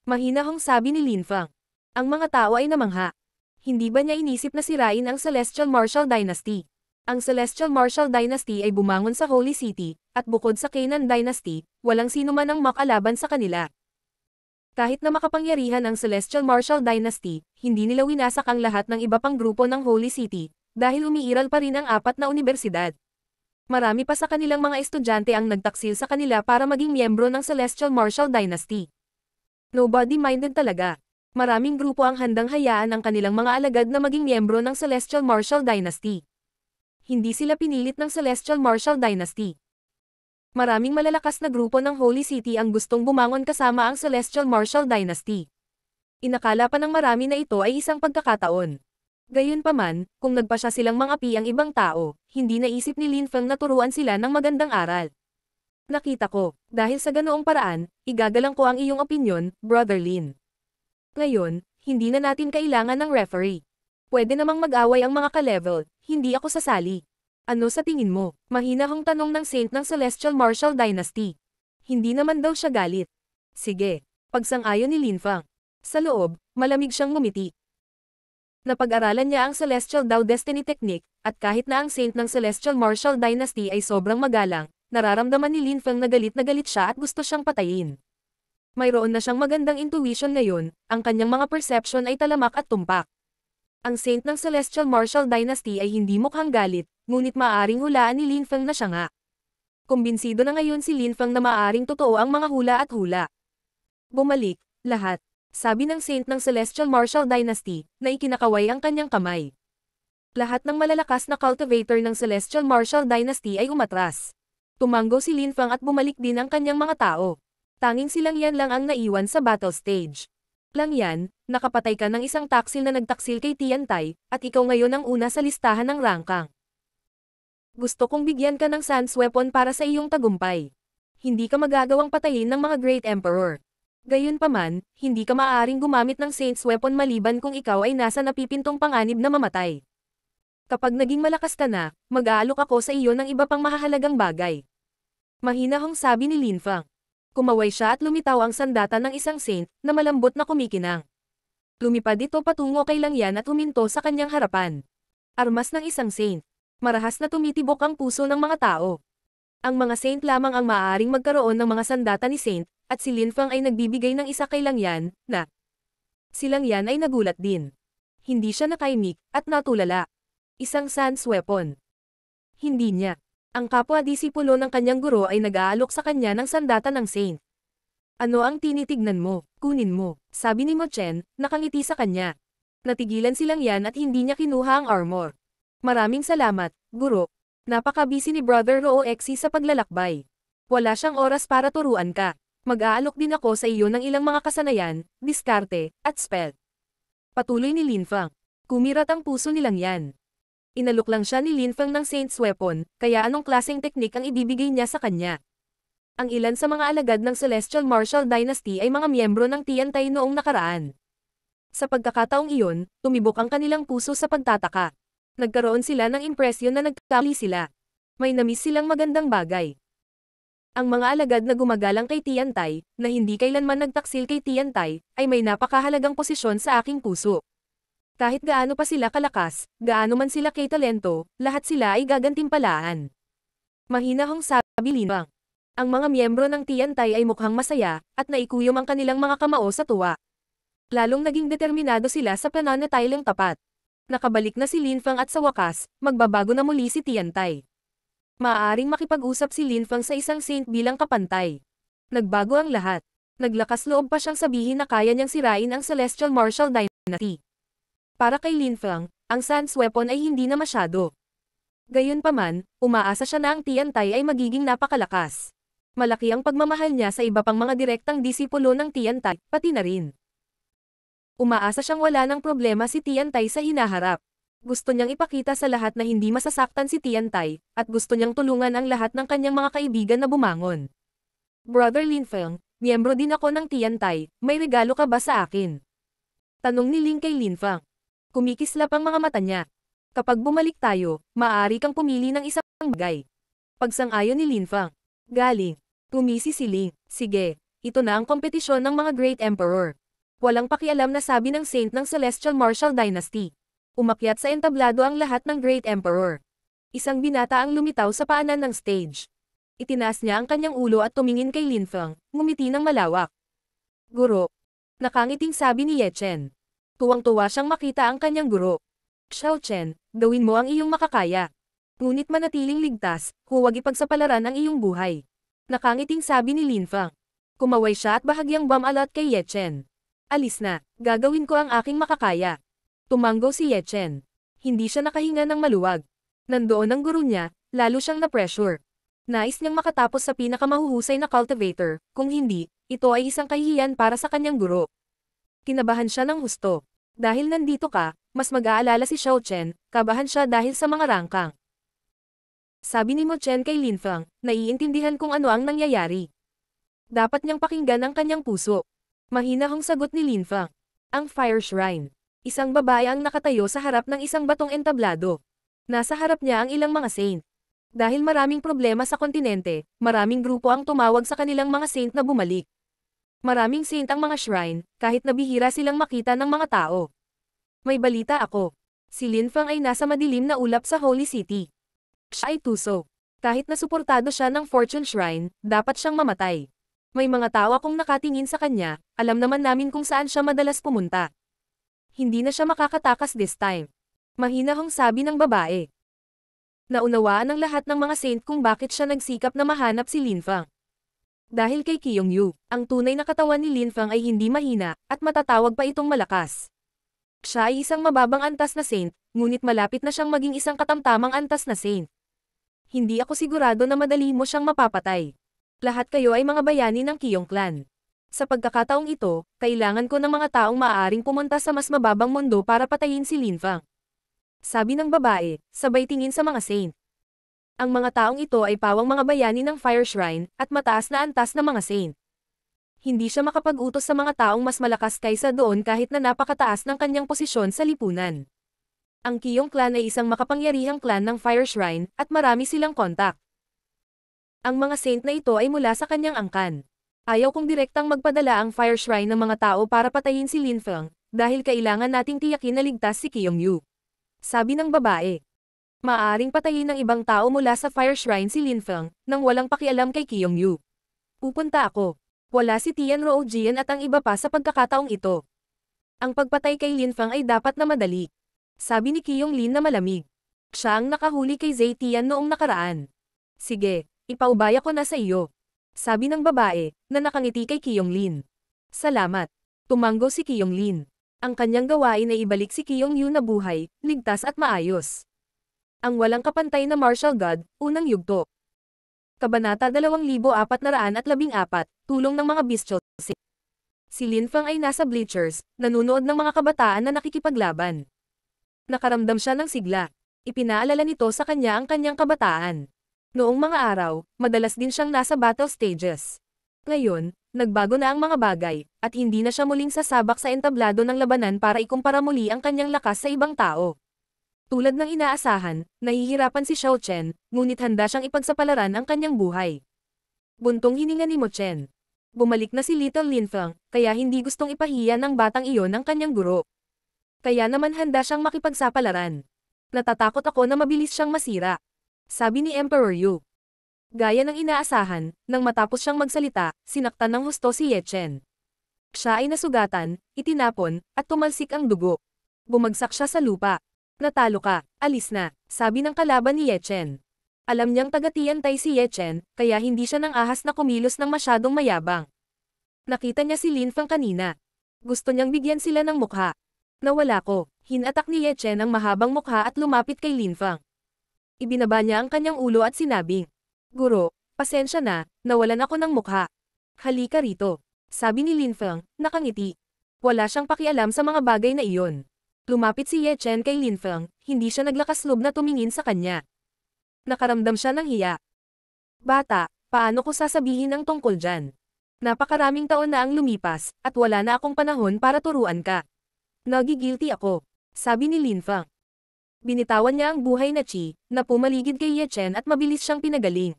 Mahinahong sabi ni Lin Feng. Ang mga tao ay namangha. Hindi ba niya inisip na sirain ang Celestial Martial Dynasty? Ang Celestial Martial Dynasty ay bumangon sa Holy City, at bukod sa Canaan Dynasty, walang sino man ang makalaban sa kanila. Kahit na makapangyarihan ang Celestial Martial Dynasty, hindi nila winasak ang lahat ng iba pang grupo ng Holy City, dahil umiiral pa rin ang 4 na unibersidad. Marami pa sa kanilang mga estudyante ang nagtaksil sa kanila para maging miyembro ng Celestial Martial Dynasty. Nobody-minded talaga. Maraming grupo ang handang hayaan ang kanilang mga alagad na maging miyembro ng Celestial Martial Dynasty. Hindi sila pinilit ng Celestial Martial Dynasty. Maraming malalakas na grupo ng Holy City ang gustong bumangon kasama ang Celestial Martial Dynasty. Inakala pa ng marami na ito ay isang pagkakataon. Gayunpaman, kung nagpasya silang mangapi ang ibang tao, hindi naisip ni Lin Feng na turuan sila ng magandang aral. Nakita ko, dahil sa ganoong paraan, igagalang ko ang iyong opinyon, Brother Lin. Ngayon, hindi na natin kailangan ng referee. Pwede namang mag-away ang mga ka-level, hindi ako sasali. Ano sa tingin mo? Mahinahong tanong ng saint ng Celestial Martial Dynasty. Hindi naman daw siya galit. Sige, pagsang-ayon ni Lin Feng. Sa loob, malamig siyang ngumiti. Napag-aralan niya ang Celestial Dao Destiny Technique, at kahit na ang saint ng Celestial Martial Dynasty ay sobrang magalang, nararamdaman ni Lin Feng na galit siya at gusto siyang patayin. Mayroon na siyang magandang intuition ngayon, ang kanyang mga perception ay talamak at tumpak. Ang saint ng Celestial Martial Dynasty ay hindi mukhang galit, ngunit maaaring hulaan ni Lin Feng na siya nga. Kumbinsido na ngayon si Lin Feng na maaaring totoo ang mga hula at hula. Bumalik, lahat. Sabi ng saint ng Celestial Martial Dynasty, na ikinakaway ang kanyang kamay. Lahat ng malalakas na cultivator ng Celestial Martial Dynasty ay umatras. Tumango si Lin Feng at bumalik din ang kanyang mga tao. Tanging silang yan lang ang naiwan sa battle stage. Lang yan, nakapatay ka ng isang taksil na nagtaksil kay Tiantai, at ikaw ngayon ang una sa listahan ng rangkang. Gusto kong bigyan ka ng sans weapon para sa iyong tagumpay. Hindi ka magagawang patayin ng mga Great Emperor. Gayunpaman, hindi ka maaaring gumamit ng Saint's Weapon maliban kung ikaw ay nasa napipintong panganib na mamatay. Kapag naging malakas ka na, mag-aalok ako sa iyo ng iba pang mahahalagang bagay. Mahinahong sabi ni Lin Fang. Kumaway siya at lumitaw ang sandata ng isang saint, na malambot na kumikinang. Lumipad ito patungo kay Lang Yan at huminto sa kanyang harapan. Armas ng isang saint. Marahas na tumitibok ang puso ng mga tao. Ang mga saint lamang ang maaaring magkaroon ng mga sandata ni saint, at si Lin Fang ay nagbibigay ng isa kay Lang Yan, na si Lang Yan ay nagulat din. Hindi siya nakaimik, at natulala. Isang sans weapon. Hindi niya. Ang kapwa-disipulo ng kanyang guro ay nag-aalok sa kanya ng sandata ng saint. Ano ang tinitignan mo? Kunin mo, sabi ni Mo Chen, nakangiti sa kanya. Natigilan si Lang Yan at hindi niya kinuha ang armor. Maraming salamat, guro. Napaka-busy ni Brother Rooexi sa paglalakbay. Wala siyang oras para turuan ka. Mag-aalok din ako sa iyo ng ilang mga kasanayan, diskarte, at spell. Patuloy ni Lin Fang. Kumirat ang puso ni Lang Yan. Inalok lang siya ni Lin Fang ng Saint's Weapon, kaya anong klaseng teknik ang ibibigay niya sa kanya? Ang ilan sa mga alagad ng Celestial Martial Dynasty ay mga miyembro ng Tiantai noong nakaraan. Sa pagkakataong iyon, tumibok ang kanilang puso sa pagtataka. Nagkaroon sila ng impresyon na nagkamali sila. May namiss silang magandang bagay. Ang mga alagad na gumagalang kay Tiantai, na hindi kailanman nagtaksil kay Tiantai, ay may napakahalagang posisyon sa aking puso. Kahit gaano pa sila kalakas, gaano man sila kay talento, lahat sila ay gagantimpalaan. Mahinahong sabi Lin Fang. Ang mga miyembro ng Tiantai ay mukhang masaya, at naikuyom ang kanilang mga kamao sa tuwa. Lalong naging determinado sila sa pananatiling tapat. Nakabalik na si Lin Fang at sa wakas, magbabago na muli si Tiantai. Maaaring makipag-usap si Lin Fang sa isang saint bilang kapantay. Nagbago ang lahat. Naglakas loob pa siyang sabihin na kaya niyang sirain ang Celestial Martial Dynasty. Para kay Lin Fang, ang sans weapon ay hindi na masyado. Gayunpaman, umaasa siya na ang Tiantai ay magiging napakalakas. Malaki ang pagmamahal niya sa iba pang mga direktang disipulo ng Tiantai, pati na rin. Umaasa siyang wala ng problema si Tiantai sa hinaharap. Gusto niyang ipakita sa lahat na hindi masasaktan si Tiantai, at gusto niyang tulungan ang lahat ng kanyang mga kaibigan na bumangon. Brother Lin Fang, miyembro din ako ng Tiantai, may regalo ka ba sa akin? Tanong ni Ling kay Lin Fang. Kumikislap ang mga mata niya. Kapag bumalik tayo, maaari kang pumili ng isang bagay. Pagsang-ayon ni Lin Fang. Galing. Tumisi si Ling. Sige, ito na ang kompetisyon ng mga Great Emperor. Walang pakialam na sabi ng Saint ng Celestial Martial Dynasty. Umakyat sa entablado ang lahat ng Great Emperor. Isang binata ang lumitaw sa paanan ng stage. Itinaas niya ang kanyang ulo at tumingin kay Lin Fang, ngumiti ng malawak. Guro. Nakangiting sabi ni Ye Chen. Tuwang-tuwa siyang makita ang kanyang guro. Xiao Chen, gawin mo ang iyong makakaya. Ngunit manatiling ligtas, huwag ipagsapalaran ang iyong buhay. Nakangiting sabi ni Lin Fang. Kumaway siya at bahagyang bumalat kay Ye Chen. Alis na, gagawin ko ang aking makakaya. Tumanggo si Ye Chen. Hindi siya nakahinga ng maluwag. Nandoon ang guro niya, lalo siyang na-pressure. Nais niyang makatapos sa pinakamahuhusay na cultivator, kung hindi, ito ay isang kahihiyan para sa kanyang guro. Kinabahan siya ng husto. Dahil nandito ka, mas mag-aalala si Xiao Chen, kabahan siya dahil sa mga rangkang. Sabi ni Mo Chen kay Lin Fang, naiintindihan kung ano ang nangyayari. Dapat niyang pakinggan ang kanyang puso. Mahinahong sagot ni Lin Fang. Ang Fire Shrine. Isang babae ang nakatayo sa harap ng isang batong entablado. Nasa harap niya ang ilang mga saint. Dahil maraming problema sa kontinente, maraming grupo ang tumawag sa kanilang mga saint na bumalik. Maraming saint ang mga shrine, kahit nabihira silang makita ng mga tao. May balita ako. Si Lin Fang ay nasa madilim na ulap sa Holy City. Siya ay tuso. Kahit nasuportado siya ng Fortune Shrine, dapat siyang mamatay. May mga tao akong nakatingin sa kanya, alam naman namin kung saan siya madalas pumunta. Hindi na siya makakatakas this time. Mahinahong sabi ng babae. Naunawaan ng lahat ng mga saint kung bakit siya nagsikap na mahanap si Lin Fang. Dahil kay Qiyong Yu, ang tunay na katawan ni Lin Fang ay hindi mahina, at matatawag pa itong malakas. Siya ay isang mababang antas na saint, ngunit malapit na siyang maging isang katamtamang antas na saint. Hindi ako sigurado na madali mo siyang mapapatay. Lahat kayo ay mga bayani ng Qiyong clan. Sa pagkakataong ito, kailangan ko ng mga taong maaaring pumunta sa mas mababang mundo para patayin si Lin Fang. Sabi ng babae, sabay tingin sa mga saint. Ang mga taong ito ay pawang mga bayani ng Fire Shrine, at mataas na antas na mga saint. Hindi siya makapag-utos sa mga taong mas malakas kaysa doon kahit na napakataas ng kanyang posisyon sa lipunan. Ang Qiyong clan ay isang makapangyarihang clan ng Fire Shrine, at marami silang kontak. Ang mga saint na ito ay mula sa kanyang angkan. Ayaw kong direktang magpadala ang Fire Shrine ng mga tao para patayin si Lin Feng, dahil kailangan nating tiyakin na ligtas si Qiyong Yu. Sabi ng babae. Maaaring patayin ng ibang tao mula sa Fire Shrine si Lin Feng, nang walang pakialam kay Qiyong Yu. Pupunta ako. Wala si Tian Rou Jian at ang iba pa sa pagkakataong ito. Ang pagpatay kay Lin Feng ay dapat na madali. Sabi ni Qiyong Lin na malamig. Siya ang nakahuli kay Zhe Tian noong nakaraan. Sige, ipaubaya ko na sa iyo. Sabi ng babae, na nakangiti kay Qiyong Lin. Salamat. Tumanggo si Qiyong Lin. Ang kanyang gawain ay ibalik si Qiyong Yu na buhay, ligtas at maayos. Ang walang kapantay na martial god, unang yugto. Kabanata 2414, tulong ng mga bestial. Si Lin Feng ay nasa bleachers, nanunood ng mga kabataan na nakikipaglaban. Nakaramdam siya ng sigla. Ipinaalala nito sa kanya ang kanyang kabataan. Noong mga araw, madalas din siyang nasa battle stages. Ngayon, nagbago na ang mga bagay, at hindi na siya muling sasabak sa entablado ng labanan para ikumpara muli ang kanyang lakas sa ibang tao. Tulad ng inaasahan, nahihirapan si Xiao Chen, ngunit handa siyang ipagsapalaran ang kanyang buhay. Buntong hininga ni Mo Chen. Bumalik na si Little Lin Feng, kaya hindi gustong ipahiya ng batang iyon ng kanyang guro. Kaya naman handa siyang makipagsapalaran. Natatakot ako na mabilis siyang masira. Sabi ni Emperor Yu. Gaya ng inaasahan, nang matapos siyang magsalita, sinaktan ng husto si Ye Chen. Siya ay nasugatan, itinapon, at tumalsik ang dugo. Bumagsak siya sa lupa. Natalo ka, alis na, sabi ng kalaban ni Ye Chen. Alam niyang taga-tiyantay si Ye Chen, kaya hindi siya nang ahas na kumilos ng masyadong mayabang. Nakita niya si Lin Feng kanina. Gusto niyang bigyan sila ng mukha. Nawala ko, hinatak ni Ye Chen ang mahabang mukha at lumapit kay Lin Feng. Ibinaba niya ang kanyang ulo at sinabing, Guro, pasensya na, nawalan ako ng mukha. Halika rito, sabi ni Lin Feng, nakangiti. Wala siyang pakialam sa mga bagay na iyon. Lumapit si Ye Chen kay Lin Feng, hindi siya naglakas loob na tumingin sa kanya. Nakaramdam siya ng hiya. Bata, paano ko sasabihin ang tungkol dyan? Napakaraming taon na ang lumipas, at wala na akong panahon para turuan ka. Nagigilty ako, sabi ni Lin Feng. Binitawan niya ang buhay na chi, na pumaligid kay Ye Chen at mabilis siyang pinagaling.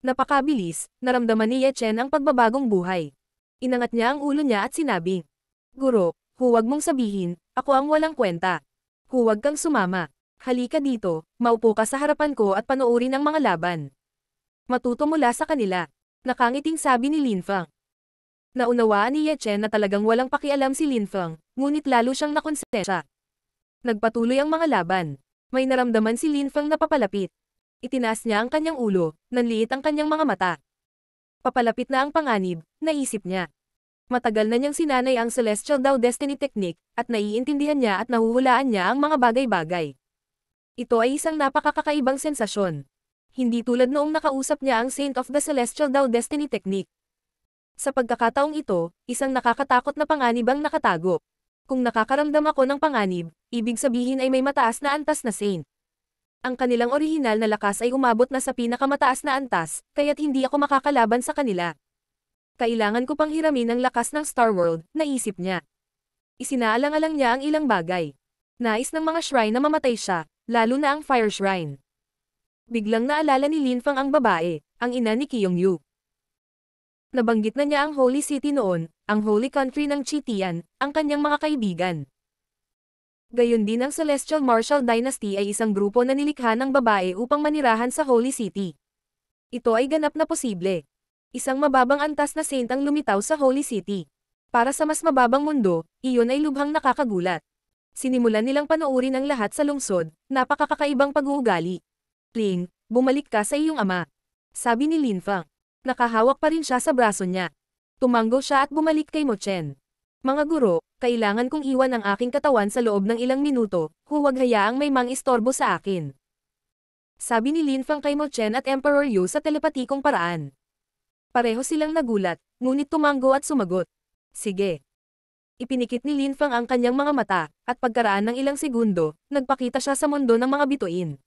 Napakabilis, naramdaman ni Ye Chen ang pagbabagong buhay. Inangat niya ang ulo niya at sinabi, Guro, huwag mong sabihin, ako ang walang kwenta. Huwag kang sumama. Halika dito, maupo ka sa harapan ko at panoorin ang mga laban. Matuto mula sa kanila. Nakangiting sabi ni Lin Feng. Naunawaan ni Ye Chen na talagang walang pakialam si Lin Feng, ngunit lalo siyang nakonsensya. Nagpatuloy ang mga laban. May naramdaman si Lin Feng na papalapit. Itinaas niya ang kanyang ulo, nanliit ang kanyang mga mata. Papalapit na ang panganib, naisip niya. Matagal na niyang sinanay ang Celestial Dao Destiny Technique, at naiintindihan niya at nahuhulaan niya ang mga bagay-bagay. Ito ay isang napakakakaibang sensasyon. Hindi tulad noong nakausap niya ang Saint of the Celestial Dao Destiny Technique. Sa pagkakataong ito, isang nakakatakot na panganib ang nakatago. Kung nakakaramdam ako ng panganib, ibig sabihin ay may mataas na antas na saint. Ang kanilang orihinal na lakas ay umabot na sa pinakamataas na antas, kaya't hindi ako makakalaban sa kanila. Kailangan ko pang hiramin ang lakas ng Star World, naisip niya. Isinaalang-alang niya ang ilang bagay. Nais ng mga shrine na mamatay siya, lalo na ang Fire Shrine. Biglang naalala ni Lin Feng ang babae, ang ina ni Qiyong Yu. Nabanggit na niya ang Holy City noon, ang Holy Country ng Chitian, ang kanyang mga kaibigan. Gayon din ang Celestial Martial Dynasty ay isang grupo na nilikha ng babae upang manirahan sa Holy City. Ito ay ganap na posible. Isang mababang antas na saint ang lumitaw sa Holy City. Para sa mas mababang mundo, iyon ay lubhang nakakagulat. Sinimulan nilang panoorin ang lahat sa lungsod, napakakakaibang pag-uugali. Ling, bumalik ka sa iyong ama. Sabi ni Lin Feng. Nakahawak pa rin siya sa braso niya. Tumanggo siya at bumalik kay Mo Chen. Mga guro, kailangan kong iwan ang aking katawan sa loob ng ilang minuto, huwag hayaang may mang-istorbo sa akin. Sabi ni Lin Feng kay Mo Chen at Emperor Yu sa telepatikong paraan. Pareho silang nagulat, ngunit tumanggo at sumagot. Sige. Ipinikit ni Linfang ang kanyang mga mata, at pagkaraan ng ilang segundo, nagpakita siya sa mundo ng mga bituin.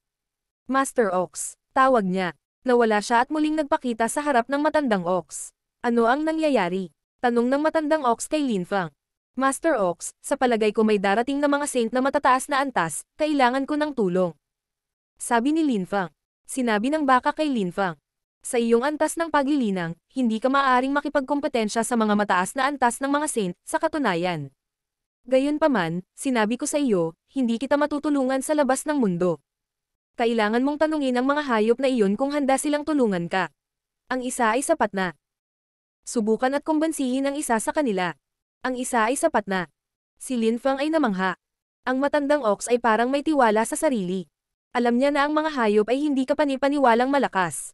Master Ox, tawag niya. Nawala siya at muling nagpakita sa harap ng matandang ox. Ano ang nangyayari? Tanong ng matandang ox kay Linfang. Master Ox, sa palagay ko may darating na mga saint na matataas na antas, kailangan ko ng tulong. Sabi ni Linfang. Sinabi ng baka kay Linfang. Sa iyong antas ng paglilinang, hindi ka maaaring makipagkompetensya sa mga mataas na antas ng mga saint, sa katunayan. Gayunpaman, sinabi ko sa iyo, hindi kita matutulungan sa labas ng mundo. Kailangan mong tanungin ang mga hayop na iyon kung handa silang tulungan ka. Ang isa ay sapat na. Subukan at kumbansihin ang isa sa kanila. Ang isa ay sapat na. Si Linfang ay namangha. Ang matandang ox ay parang may tiwala sa sarili. Alam niya na ang mga hayop ay hindi kapani-paniwalang malakas.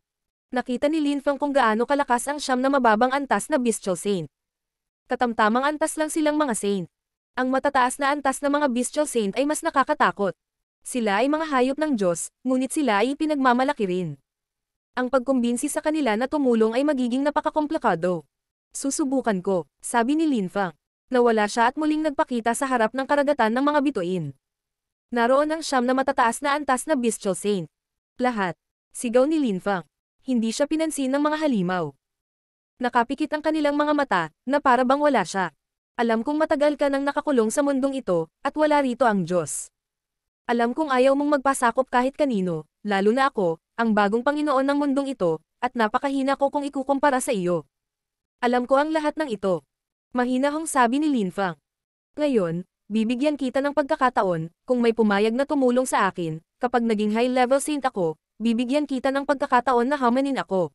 Nakita ni Linfang kung gaano kalakas ang siyam na mababang antas na bestial saint. Katamtamang antas lang silang mga saint. Ang matataas na antas na mga bestial saint ay mas nakakatakot. Sila ay mga hayop ng Diyos, ngunit sila ay pinagmamalaki rin. Ang pagkumbinsi sa kanila na tumulong ay magiging napakakomplikado. Susubukan ko, sabi ni Linfang. Nawala siya at muling nagpakita sa harap ng karagatan ng mga bituin. Naroon ang siyam na matataas na antas na bestial saint. Lahat. Sigaw ni Linfang. Hindi siya pinansin ng mga halimaw. Nakapikit ang kanilang mga mata, na para bang wala siya. Alam kong matagal ka nang nakakulong sa mundong ito, at wala rito ang Diyos. Alam kong ayaw mong magpasakop kahit kanino, lalo na ako, ang bagong Panginoon ng mundong ito, at napakahina ko kung ikukumpara sa iyo. Alam ko ang lahat ng ito. Mahinahong sabi ni Linfang. Ngayon, bibigyan kita ng pagkakataon, kung may pumayag na tumulong sa akin, kapag naging high-level saint ako, bibigyan kita ng pagkakataon na hamanin ako.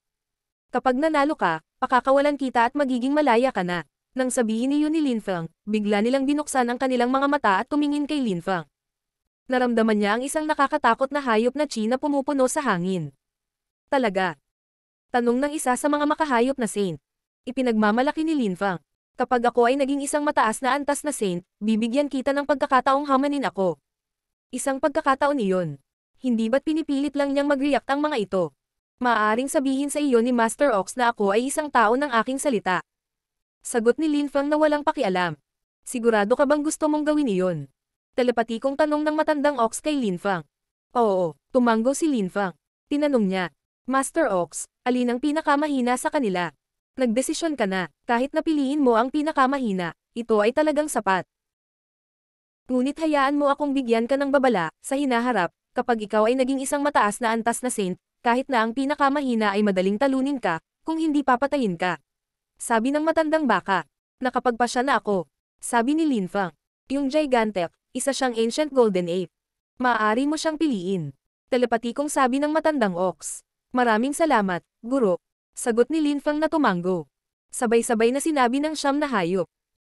Kapag nanalo ka, pakakawalan kita at magiging malaya ka na. Nang sabihin niyo ni Linfang, bigla nilang binuksan ang kanilang mga mata at tumingin kay Linfang. Naramdaman niya ang isang nakakatakot na hayop na chi na pumupuno sa hangin. Talaga? Tanong ng isa sa mga makahayop na saint. Ipinagmamalaki ni Linfang. Kapag ako ay naging isang mataas na antas na saint, bibigyan kita ng pagkakataong hamanin ako. Isang pagkakataon iyon. Hindi ba't pinipilit lang niyang mag-react ang mga ito? Maaaring sabihin sa iyo ni Master Ox na ako ay isang tao ng aking salita. Sagot ni Linfang na walang pakialam. Sigurado ka bang gusto mong gawin iyon? Telepatikong tanong ng matandang ox kay Linfang. Oo, tumanggo si Linfang. Tinanong niya, Master Ox, alin ang pinakamahina sa kanila? Nagdesisyon ka na, kahit napiliin mo ang pinakamahina, ito ay talagang sapat. Ngunit hayaan mo akong bigyan ka ng babala, sa hinaharap, kapag ikaw ay naging isang mataas na antas na saint, kahit na ang pinakamahina ay madaling talunin ka, kung hindi papatayin ka. Sabi ng matandang baka, nakapagpasya na ako. Sabi ni Linfang, yung Gigantic, isa siyang ancient golden ape. Maaari mo siyang piliin. Telepatikong sabi ng matandang ox. Maraming salamat, guro. Sagot ni Linfang na tumanggo. Sabay-sabay na sinabi ng siyam na hayop.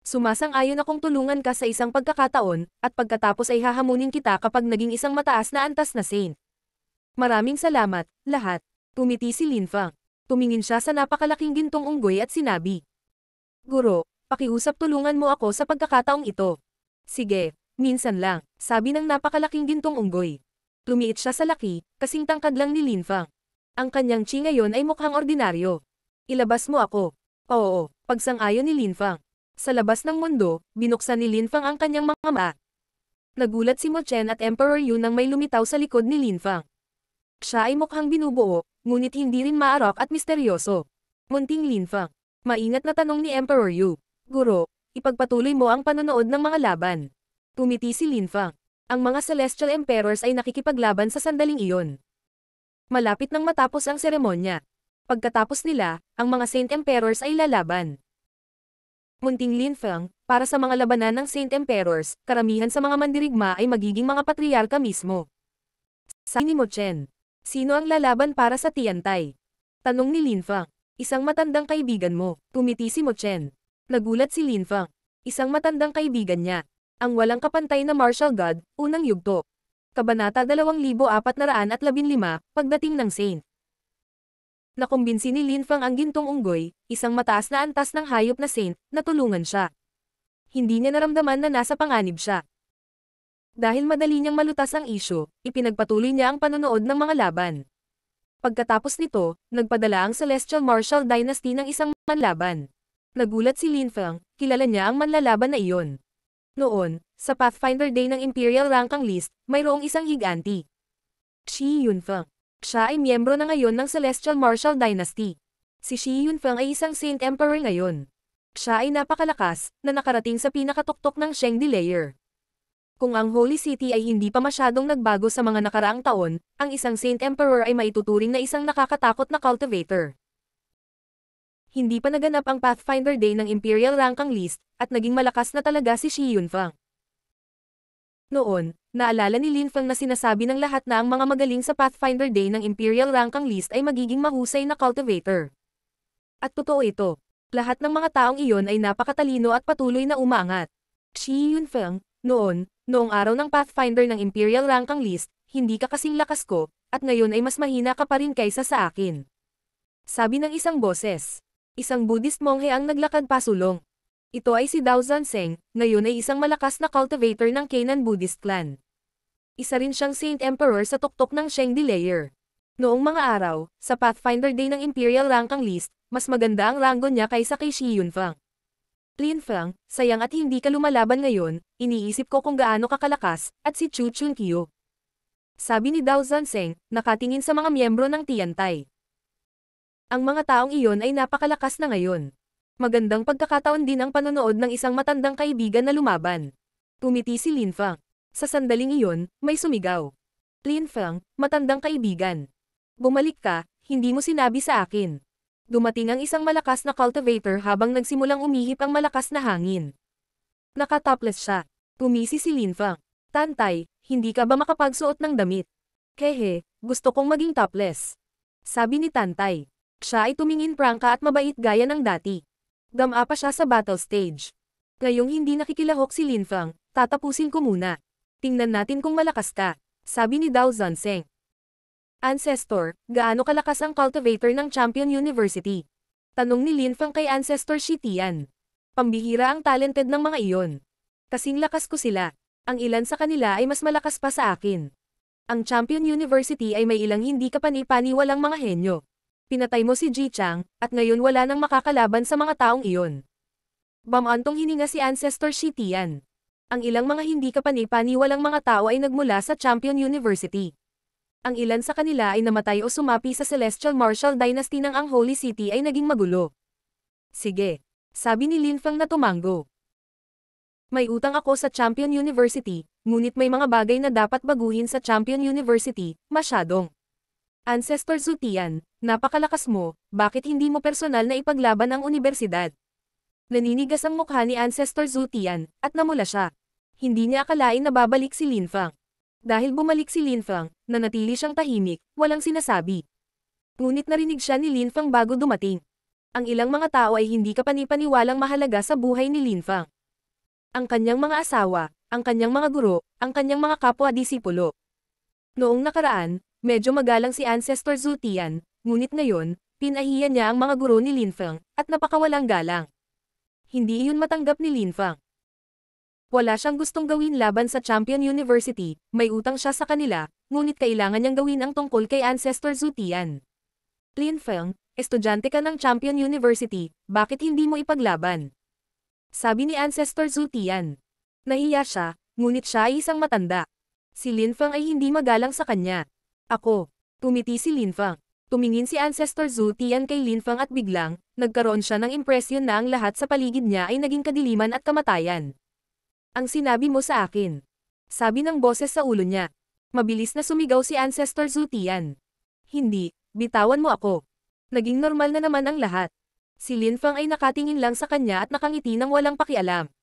Sumasang-ayon akong tulungan ka sa isang pagkakataon, at pagkatapos ay hahamunin kita kapag naging isang mataas na antas na saint. Maraming salamat, lahat. Tumiti si Linfang. Tumingin siya sa napakalaking gintong unggoy at sinabi. Guro, pakiusap tulungan mo ako sa pagkakataong ito. Sige, minsan lang, sabi ng napakalaking gintong unggoy. Lumiit siya sa laki, kasing tangkad lang ni Linfang. Ang kanyang chi ngayon ay mukhang ordinaryo. Ilabas mo ako. Oo, pagsang-ayon ni Linfang. Sa labas ng mundo, binuksan ni Linfang ang kanyang mga mata. Nagulat si Mo Chen at Emperor Yu nang may lumitaw sa likod ni Linfang. Siya ay mukhang binubuo, ngunit hindi rin maarok at misteryoso. Munting Linfang. Maingat na tanong ni Emperor Yu. Guro, ipagpatuloy mo ang panonood ng mga laban. Tumiti si Linfang. Ang mga Celestial Emperors ay nakikipaglaban sa sandaling iyon. Malapit nang matapos ang seremonya. Pagkatapos nila, ang mga Saint Emperors ay lalaban. Munting Linfang, para sa mga labanan ng Saint Emperors, karamihan sa mga mandirigma ay magiging mga patriarka mismo. Sabi ni Mo Chen, sino ang lalaban para sa Tiantay? Tanong ni Linfang, isang matandang kaibigan mo. Tumiti si Mo Chen. Nagulat si Linfang, isang matandang kaibigan niya. Ang walang kapantay na martial god, unang yugto. Kabanata 2415, pagdating ng Saint. Nakumbinsi ni Linfang ang gintong unggoy, isang mataas na antas ng hayop na saint, na tulungan siya. Hindi niya naramdaman na nasa panganib siya. Dahil madali niyang malutas ang isyu, ipinagpatuloy niya ang panonood ng mga laban. Pagkatapos nito, nagpadala ang Celestial Martial Dynasty ng isang manlaban. Nagulat si Lin Feng, kilala niya ang manlalaban na iyon. Noon, sa Pathfinder Day ng Imperial Rankang List, mayroong isang higanti. Shi Yunfeng. Siya ay miyembro na ngayon ng Celestial Martial Dynasty. Si Shi Yunfeng ay isang Saint Emperor ngayon. Siya ay napakalakas, na nakarating sa pinakatuktok ng Shengdi Layer. Kung ang Holy City ay hindi pa masyadong nagbago sa mga nakaraang taon, ang isang Saint Emperor ay maituturing na isang nakakatakot na cultivator. Hindi pa naganap ang Pathfinder Day ng Imperial Rankang List, at naging malakas na talaga si Shi Yunfeng. Noon, naalala ni Lin Feng na sinasabi ng lahat na ang mga magaling sa Pathfinder Day ng Imperial Rankang List ay magiging mahusay na cultivator. At totoo ito. Lahat ng mga taong iyon ay napakatalino at patuloy na umaangat. Shi Yunfeng, noong araw ng Pathfinder ng Imperial Rankang List, hindi ka kasing lakas ko, at ngayon ay mas mahina ka pa rin kaysa sa akin. Sabi ng isang boses. Isang Buddhist monghe ang naglakad pasulong. Ito ay si Dao Zanzeng, ngayon ay isang malakas na cultivator ng Canaan Buddhist clan. Isa rin siyang Saint Emperor sa tuktok ng Shengdi Layer. Noong mga araw, sa Pathfinder Day ng Imperial Rankang List, mas maganda ang ranggo niya kaysa kay Shi Yunfeng. Lin Feng, sayang at hindi ka lumalaban ngayon, iniisip ko kung gaano ka kalakas, at si Chu Chunqiu. Sabi ni Dao Zanzeng, nakatingin sa mga miyembro ng Tiantai. Ang mga taong iyon ay napakalakas na ngayon. Magandang pagkakataon din ang panonood ng isang matandang kaibigan na lumaban. Tumiti si Lin Feng. Sa sandaling iyon, may sumigaw. Lin Feng, matandang kaibigan. Bumalik ka, hindi mo sinabi sa akin. Dumating ang isang malakas na cultivator habang nagsimulang umihip ang malakas na hangin. Nakatopless siya. Tumisi si Lin Feng. Tantay, hindi ka ba makapagsuot ng damit? Kehe, gusto kong maging topless. Sabi ni Tantay. Siya ay tumingin prangka at mabait gaya ng dati. Dama pa siya sa battle stage. Ngayong hindi nakikilahok si Lin Feng, tatapusin ko muna. Tingnan natin kung malakas ka. Sabi ni Dao Zanzeng. Ancestor, gaano kalakas ang cultivator ng Champion University? Tanong ni Lin Feng kay Ancestor Shi Tian. Pambihira ang talented ng mga iyon. Kasing lakas ko sila. Ang ilan sa kanila ay mas malakas pa sa akin. Ang Champion University ay may ilang hindi kapani-paniwalang mga henyo. Pinatay mo si Ji Chang, at ngayon wala nang makakalaban sa mga taong iyon. Bamantong hininga si Ancestor Shi Tian. Ang ilang mga hindi kapani-paniwalang mga tao ay nagmula sa Champion University. Ang ilan sa kanila ay namatay o sumapi sa Celestial Martial Dynasty ng ang Holy City ay naging magulo. Sige, sabi ni Lin Feng na tumango. May utang ako sa Champion University, ngunit may mga bagay na dapat baguhin sa Champion University, masyadong. Ancestor Zhu Tian, napakalakas mo, bakit hindi mo personal na ipaglaban ang universidad? Naninigas ang mukha ni Ancestor Zhu Tian, at namula siya. Hindi niya akalain na babalik si Lin Feng. Dahil bumalik si Lin Feng, nanatili siyang tahimik, walang sinasabi. Ngunit narinig siya ni Lin Feng bago dumating. Ang ilang mga tao ay hindi kapani-paniwalang mahalaga sa buhay ni Lin Feng. Ang kanyang mga asawa, ang kanyang mga guro, ang kanyang mga kapwa-disipulo. Noong nakaraan, medyo magalang si Ancestor Zhu Tian, ngunit ngayon, pinahiya niya ang mga guro ni Lin Feng, at napakawalang galang. Hindi iyon matanggap ni Lin Feng. Wala siyang gustong gawin laban sa Champion University, may utang siya sa kanila, ngunit kailangan niyang gawin ang tungkol kay Ancestor Zhu Tian. Lin Feng, estudyante ka ng Champion University, bakit hindi mo ipaglaban? Sabi ni Ancestor Zhu Tian. Nahiya siya, ngunit siya ay isang matanda. Si Lin Feng ay hindi magalang sa kanya. Ako. Tumiti si Lin Feng. Tumingin si Ancestor Zhu Tian kay Lin Feng at biglang, nagkaroon siya ng impresyon na ang lahat sa paligid niya ay naging kadiliman at kamatayan. Ang sinabi mo sa akin. Sabi ng boses sa ulo niya. Mabilis na sumigaw si Ancestor Zhu Tian. Hindi, bitawan mo ako. Naging normal na naman ang lahat. Si Lin Feng ay nakatingin lang sa kanya at nakangiti ng walang pakialam.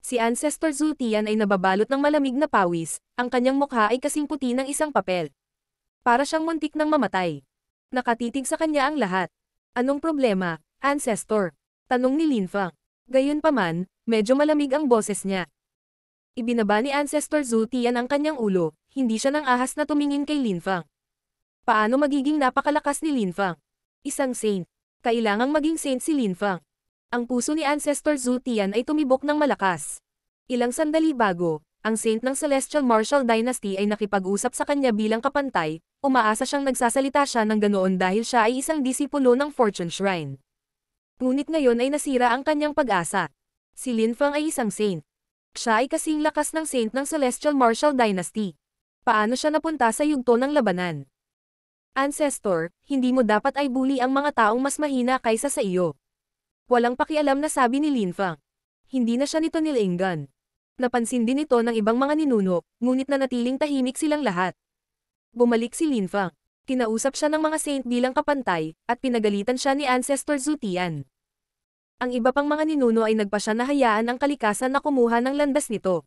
Si Ancestor Zhu Tian ay nababalot ng malamig na pawis, ang kanyang mukha ay kasing puti ng isang papel. Para siyang muntik ng mamatay. Nakatitig sa kanya ang lahat. Anong problema, Ancestor? Tanong ni Lin Feng. Gayunpaman, medyo malamig ang boses niya. Ibinaba ni Ancestor Zhu Tian ang kanyang ulo, hindi siya nang ahas na tumingin kay Lin Feng. Paano magiging napakalakas ni Lin Feng? Isang saint. Kailangang maging saint si Lin Feng. Ang puso ni Ancestor Zhu Tian ay tumibok ng malakas. Ilang sandali bago, ang saint ng Celestial Martial Dynasty ay nakipag-usap sa kanya bilang kapantay, umaasa siyang nagsasalita siya ng ganoon dahil siya ay isang disipulo ng Fortune Shrine. Ngunit ngayon ay nasira ang kanyang pag-asa. Si Lin Feng ay isang saint. Siya ay kasing lakas ng saint ng Celestial Martial Dynasty. Paano siya napunta sa yugto ng labanan? Ancestor, hindi mo dapat ay bully ang mga taong mas mahina kaysa sa iyo. Walang pakialam na sabi ni Lin Feng. Hindi na siya nito nilinggan. Napansin din ito ng ibang mga ninuno, ngunit nanatiling tahimik silang lahat. Bumalik si Lin Feng. Kinausap siya ng mga saint bilang kapantay, at pinagalitan siya ni Ancestor Zutian. Ang iba pang mga ninuno ay nagpasya na hayaan ang kalikasan na kumuha ng landas nito.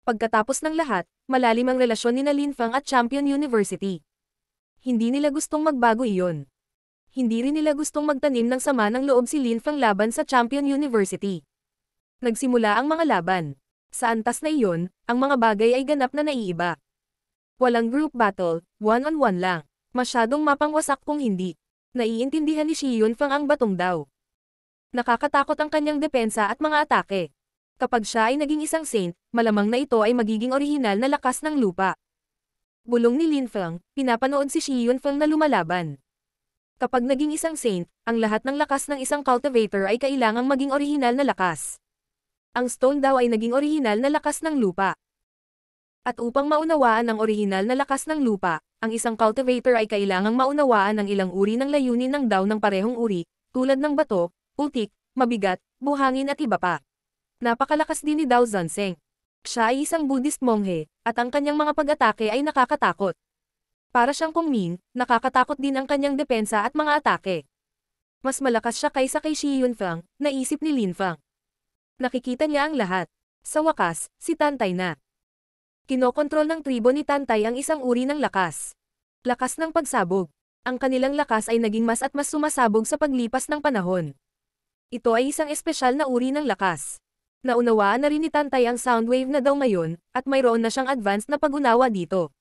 Pagkatapos ng lahat, malalim ang relasyon ni Lin Feng at Champion University. Hindi nila gustong magbago iyon. Hindi rin nila gustong magtanim ng sama ng loob si Lin Feng laban sa Champion University. Nagsimula ang mga laban. Sa antas na iyon, ang mga bagay ay ganap na naiiba. Walang group battle, one-on-one lang. Masyadong mapangwasak kung hindi. Naiintindihan ni Shi Yunfeng ang batong daw. Nakakatakot ang kanyang depensa at mga atake. Kapag siya ay naging isang saint, malamang na ito ay magiging orihinal na lakas ng lupa. Bulong ni Lin Feng, pinapanood si Shi Yunfeng na lumalaban. Kapag naging isang saint, ang lahat ng lakas ng isang cultivator ay kailangang maging orihinal na lakas. Ang stone daw ay naging orihinal na lakas ng lupa. At upang maunawaan ang orihinal na lakas ng lupa, ang isang cultivator ay kailangang maunawaan ang ilang uri ng layunin ng daw ng parehong uri, tulad ng bato, putik, mabigat, buhangin at iba pa. Napakalakas din ni Dao Zanzeng. Siya ay isang Buddhist monghe, at ang kanyang mga pag-atake ay nakakatakot. Para siyang Kung Ming, nakakatakot din ang kanyang depensa at mga atake. Mas malakas siya kaysa kay Shi Yunfeng, naisip ni Lin Feng. Nakikita niya ang lahat. Sa wakas, si Tantay na. Kinokontrol ng tribo ni Tantay ang isang uri ng lakas. Lakas ng pagsabog. Ang kanilang lakas ay naging mas at mas sumasabog sa paglipas ng panahon. Ito ay isang espesyal na uri ng lakas. Naunawaan na rin ni Tantay ang soundwave na daw ngayon, at mayroon na siyang advanced na pag-unawa dito.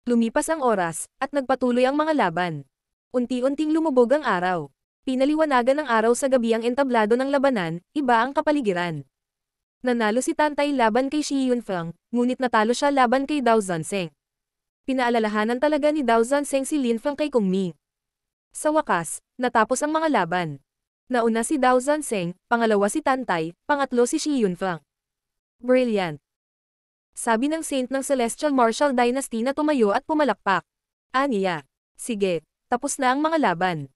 Lumipas ang oras, at nagpatuloy ang mga laban. Unti-unting lumubog ang araw. Pinaliwanagan ng araw sa gabi ang entablado ng labanan, iba ang kapaligiran. Nanalo si Tantay laban kay Shi Yunfeng, ngunit natalo siya laban kay Dao Zanzeng. Pinaalalahanan talaga ni Dao Zanzeng si Lin Feng kay Kung Ming. Sa wakas, natapos ang mga laban. Nauna si Dao Zanzeng, pangalawa si Tantay, pangatlo si Shi Yunfeng. Brilliant! Sabi ng saint ng Celestial Martial Dynasty na tumayo at pumalakpak. Aniya. Sige, tapos na ang mga laban.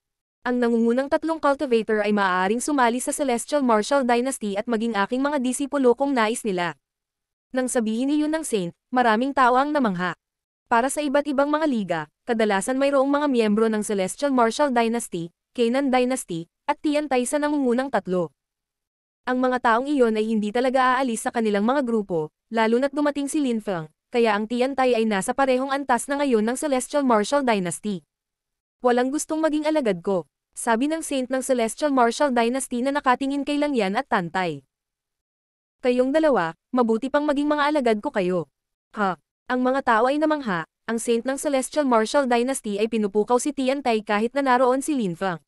Ang nangungunang tatlong cultivator ay maaaring sumali sa Celestial Martial Dynasty at maging aking mga disipulo kung nais nila. Nang sabihin niyon ng saint, maraming tao ang namangha. Para sa iba't ibang mga liga, kadalasan mayroong mga miyembro ng Celestial Martial Dynasty, Canaan Dynasty, at Tiantai sa nangungunang tatlo. Ang mga taong iyon ay hindi talaga aalis sa kanilang mga grupo, lalo na't dumating si Lin Feng, kaya ang Tiantai ay nasa parehong antas na ngayon ng Celestial Martial Dynasty. Walang gustong maging alagad ko, sabi ng saint ng Celestial Martial Dynasty na nakatingin kay Langyan at Tantay. Kayong dalawa, mabuti pang maging mga alagad ko kayo. Ha? Ang mga tao ay namangha, ang saint ng Celestial Martial Dynasty ay pinupukaw si Tiantai kahit na naroon si Lin Feng.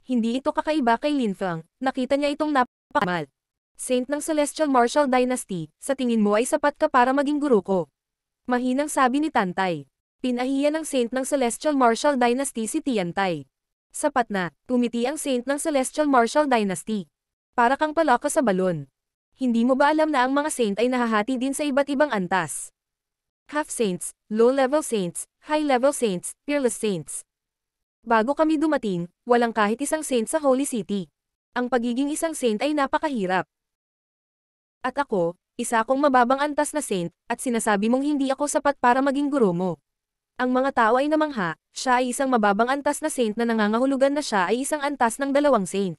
Hindi ito kakaiba kay Lin Feng, nakita niya itong napakamal. Saint ng Celestial Martial Dynasty, sa tingin mo ay sapat ka para maging guru ko. Mahinang sabi ni Tantay. Pinahiya ng saint ng Celestial Martial Dynasty si Tiantai. Sapat na, tumiti ang saint ng Celestial Martial Dynasty. Para kang palaka sa balon. Hindi mo ba alam na ang mga saint ay nahahati din sa iba't ibang antas? Half saints, low-level saints, high-level saints, fearless saints. Bago kami dumating, walang kahit isang saint sa Holy City. Ang pagiging isang saint ay napakahirap. At ako, isa akong mababang antas na saint, at sinasabi mong hindi ako sapat para maging guro mo. Ang mga tao ay namangha, siya ay isang mababang antas na saint na nangangahulugan na siya ay isang antas ng dalawang saint.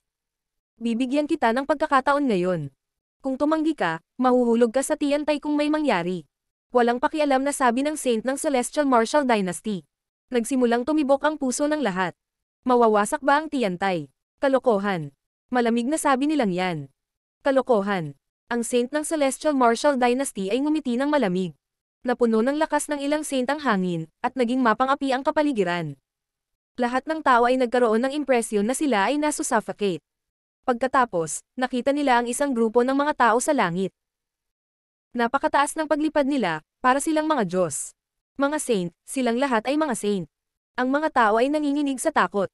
Bibigyan kita ng pagkakataon ngayon. Kung tumanggi ka, mahuhulog ka sa Tiantai kung may mangyari. Walang pakialam na sabi ng saint ng Celestial Martial Dynasty. Nagsimulang tumibok ang puso ng lahat. Mawawasak ba ang Tiantai? Kalokohan. Malamig na sabi nilang yan. Kalokohan. Ang saint ng Celestial Martial Dynasty ay ngumiti ng malamig. Napuno ng lakas ng ilang saint ang hangin, at naging mapang-api ang kapaligiran. Lahat ng tao ay nagkaroon ng impresyon na sila ay nasusuffocate. Pagkatapos, nakita nila ang isang grupo ng mga tao sa langit. Napakataas ng paglipad nila, para silang mga Diyos. Mga saint, silang lahat ay mga saint. Ang mga tao ay nanginginig sa takot.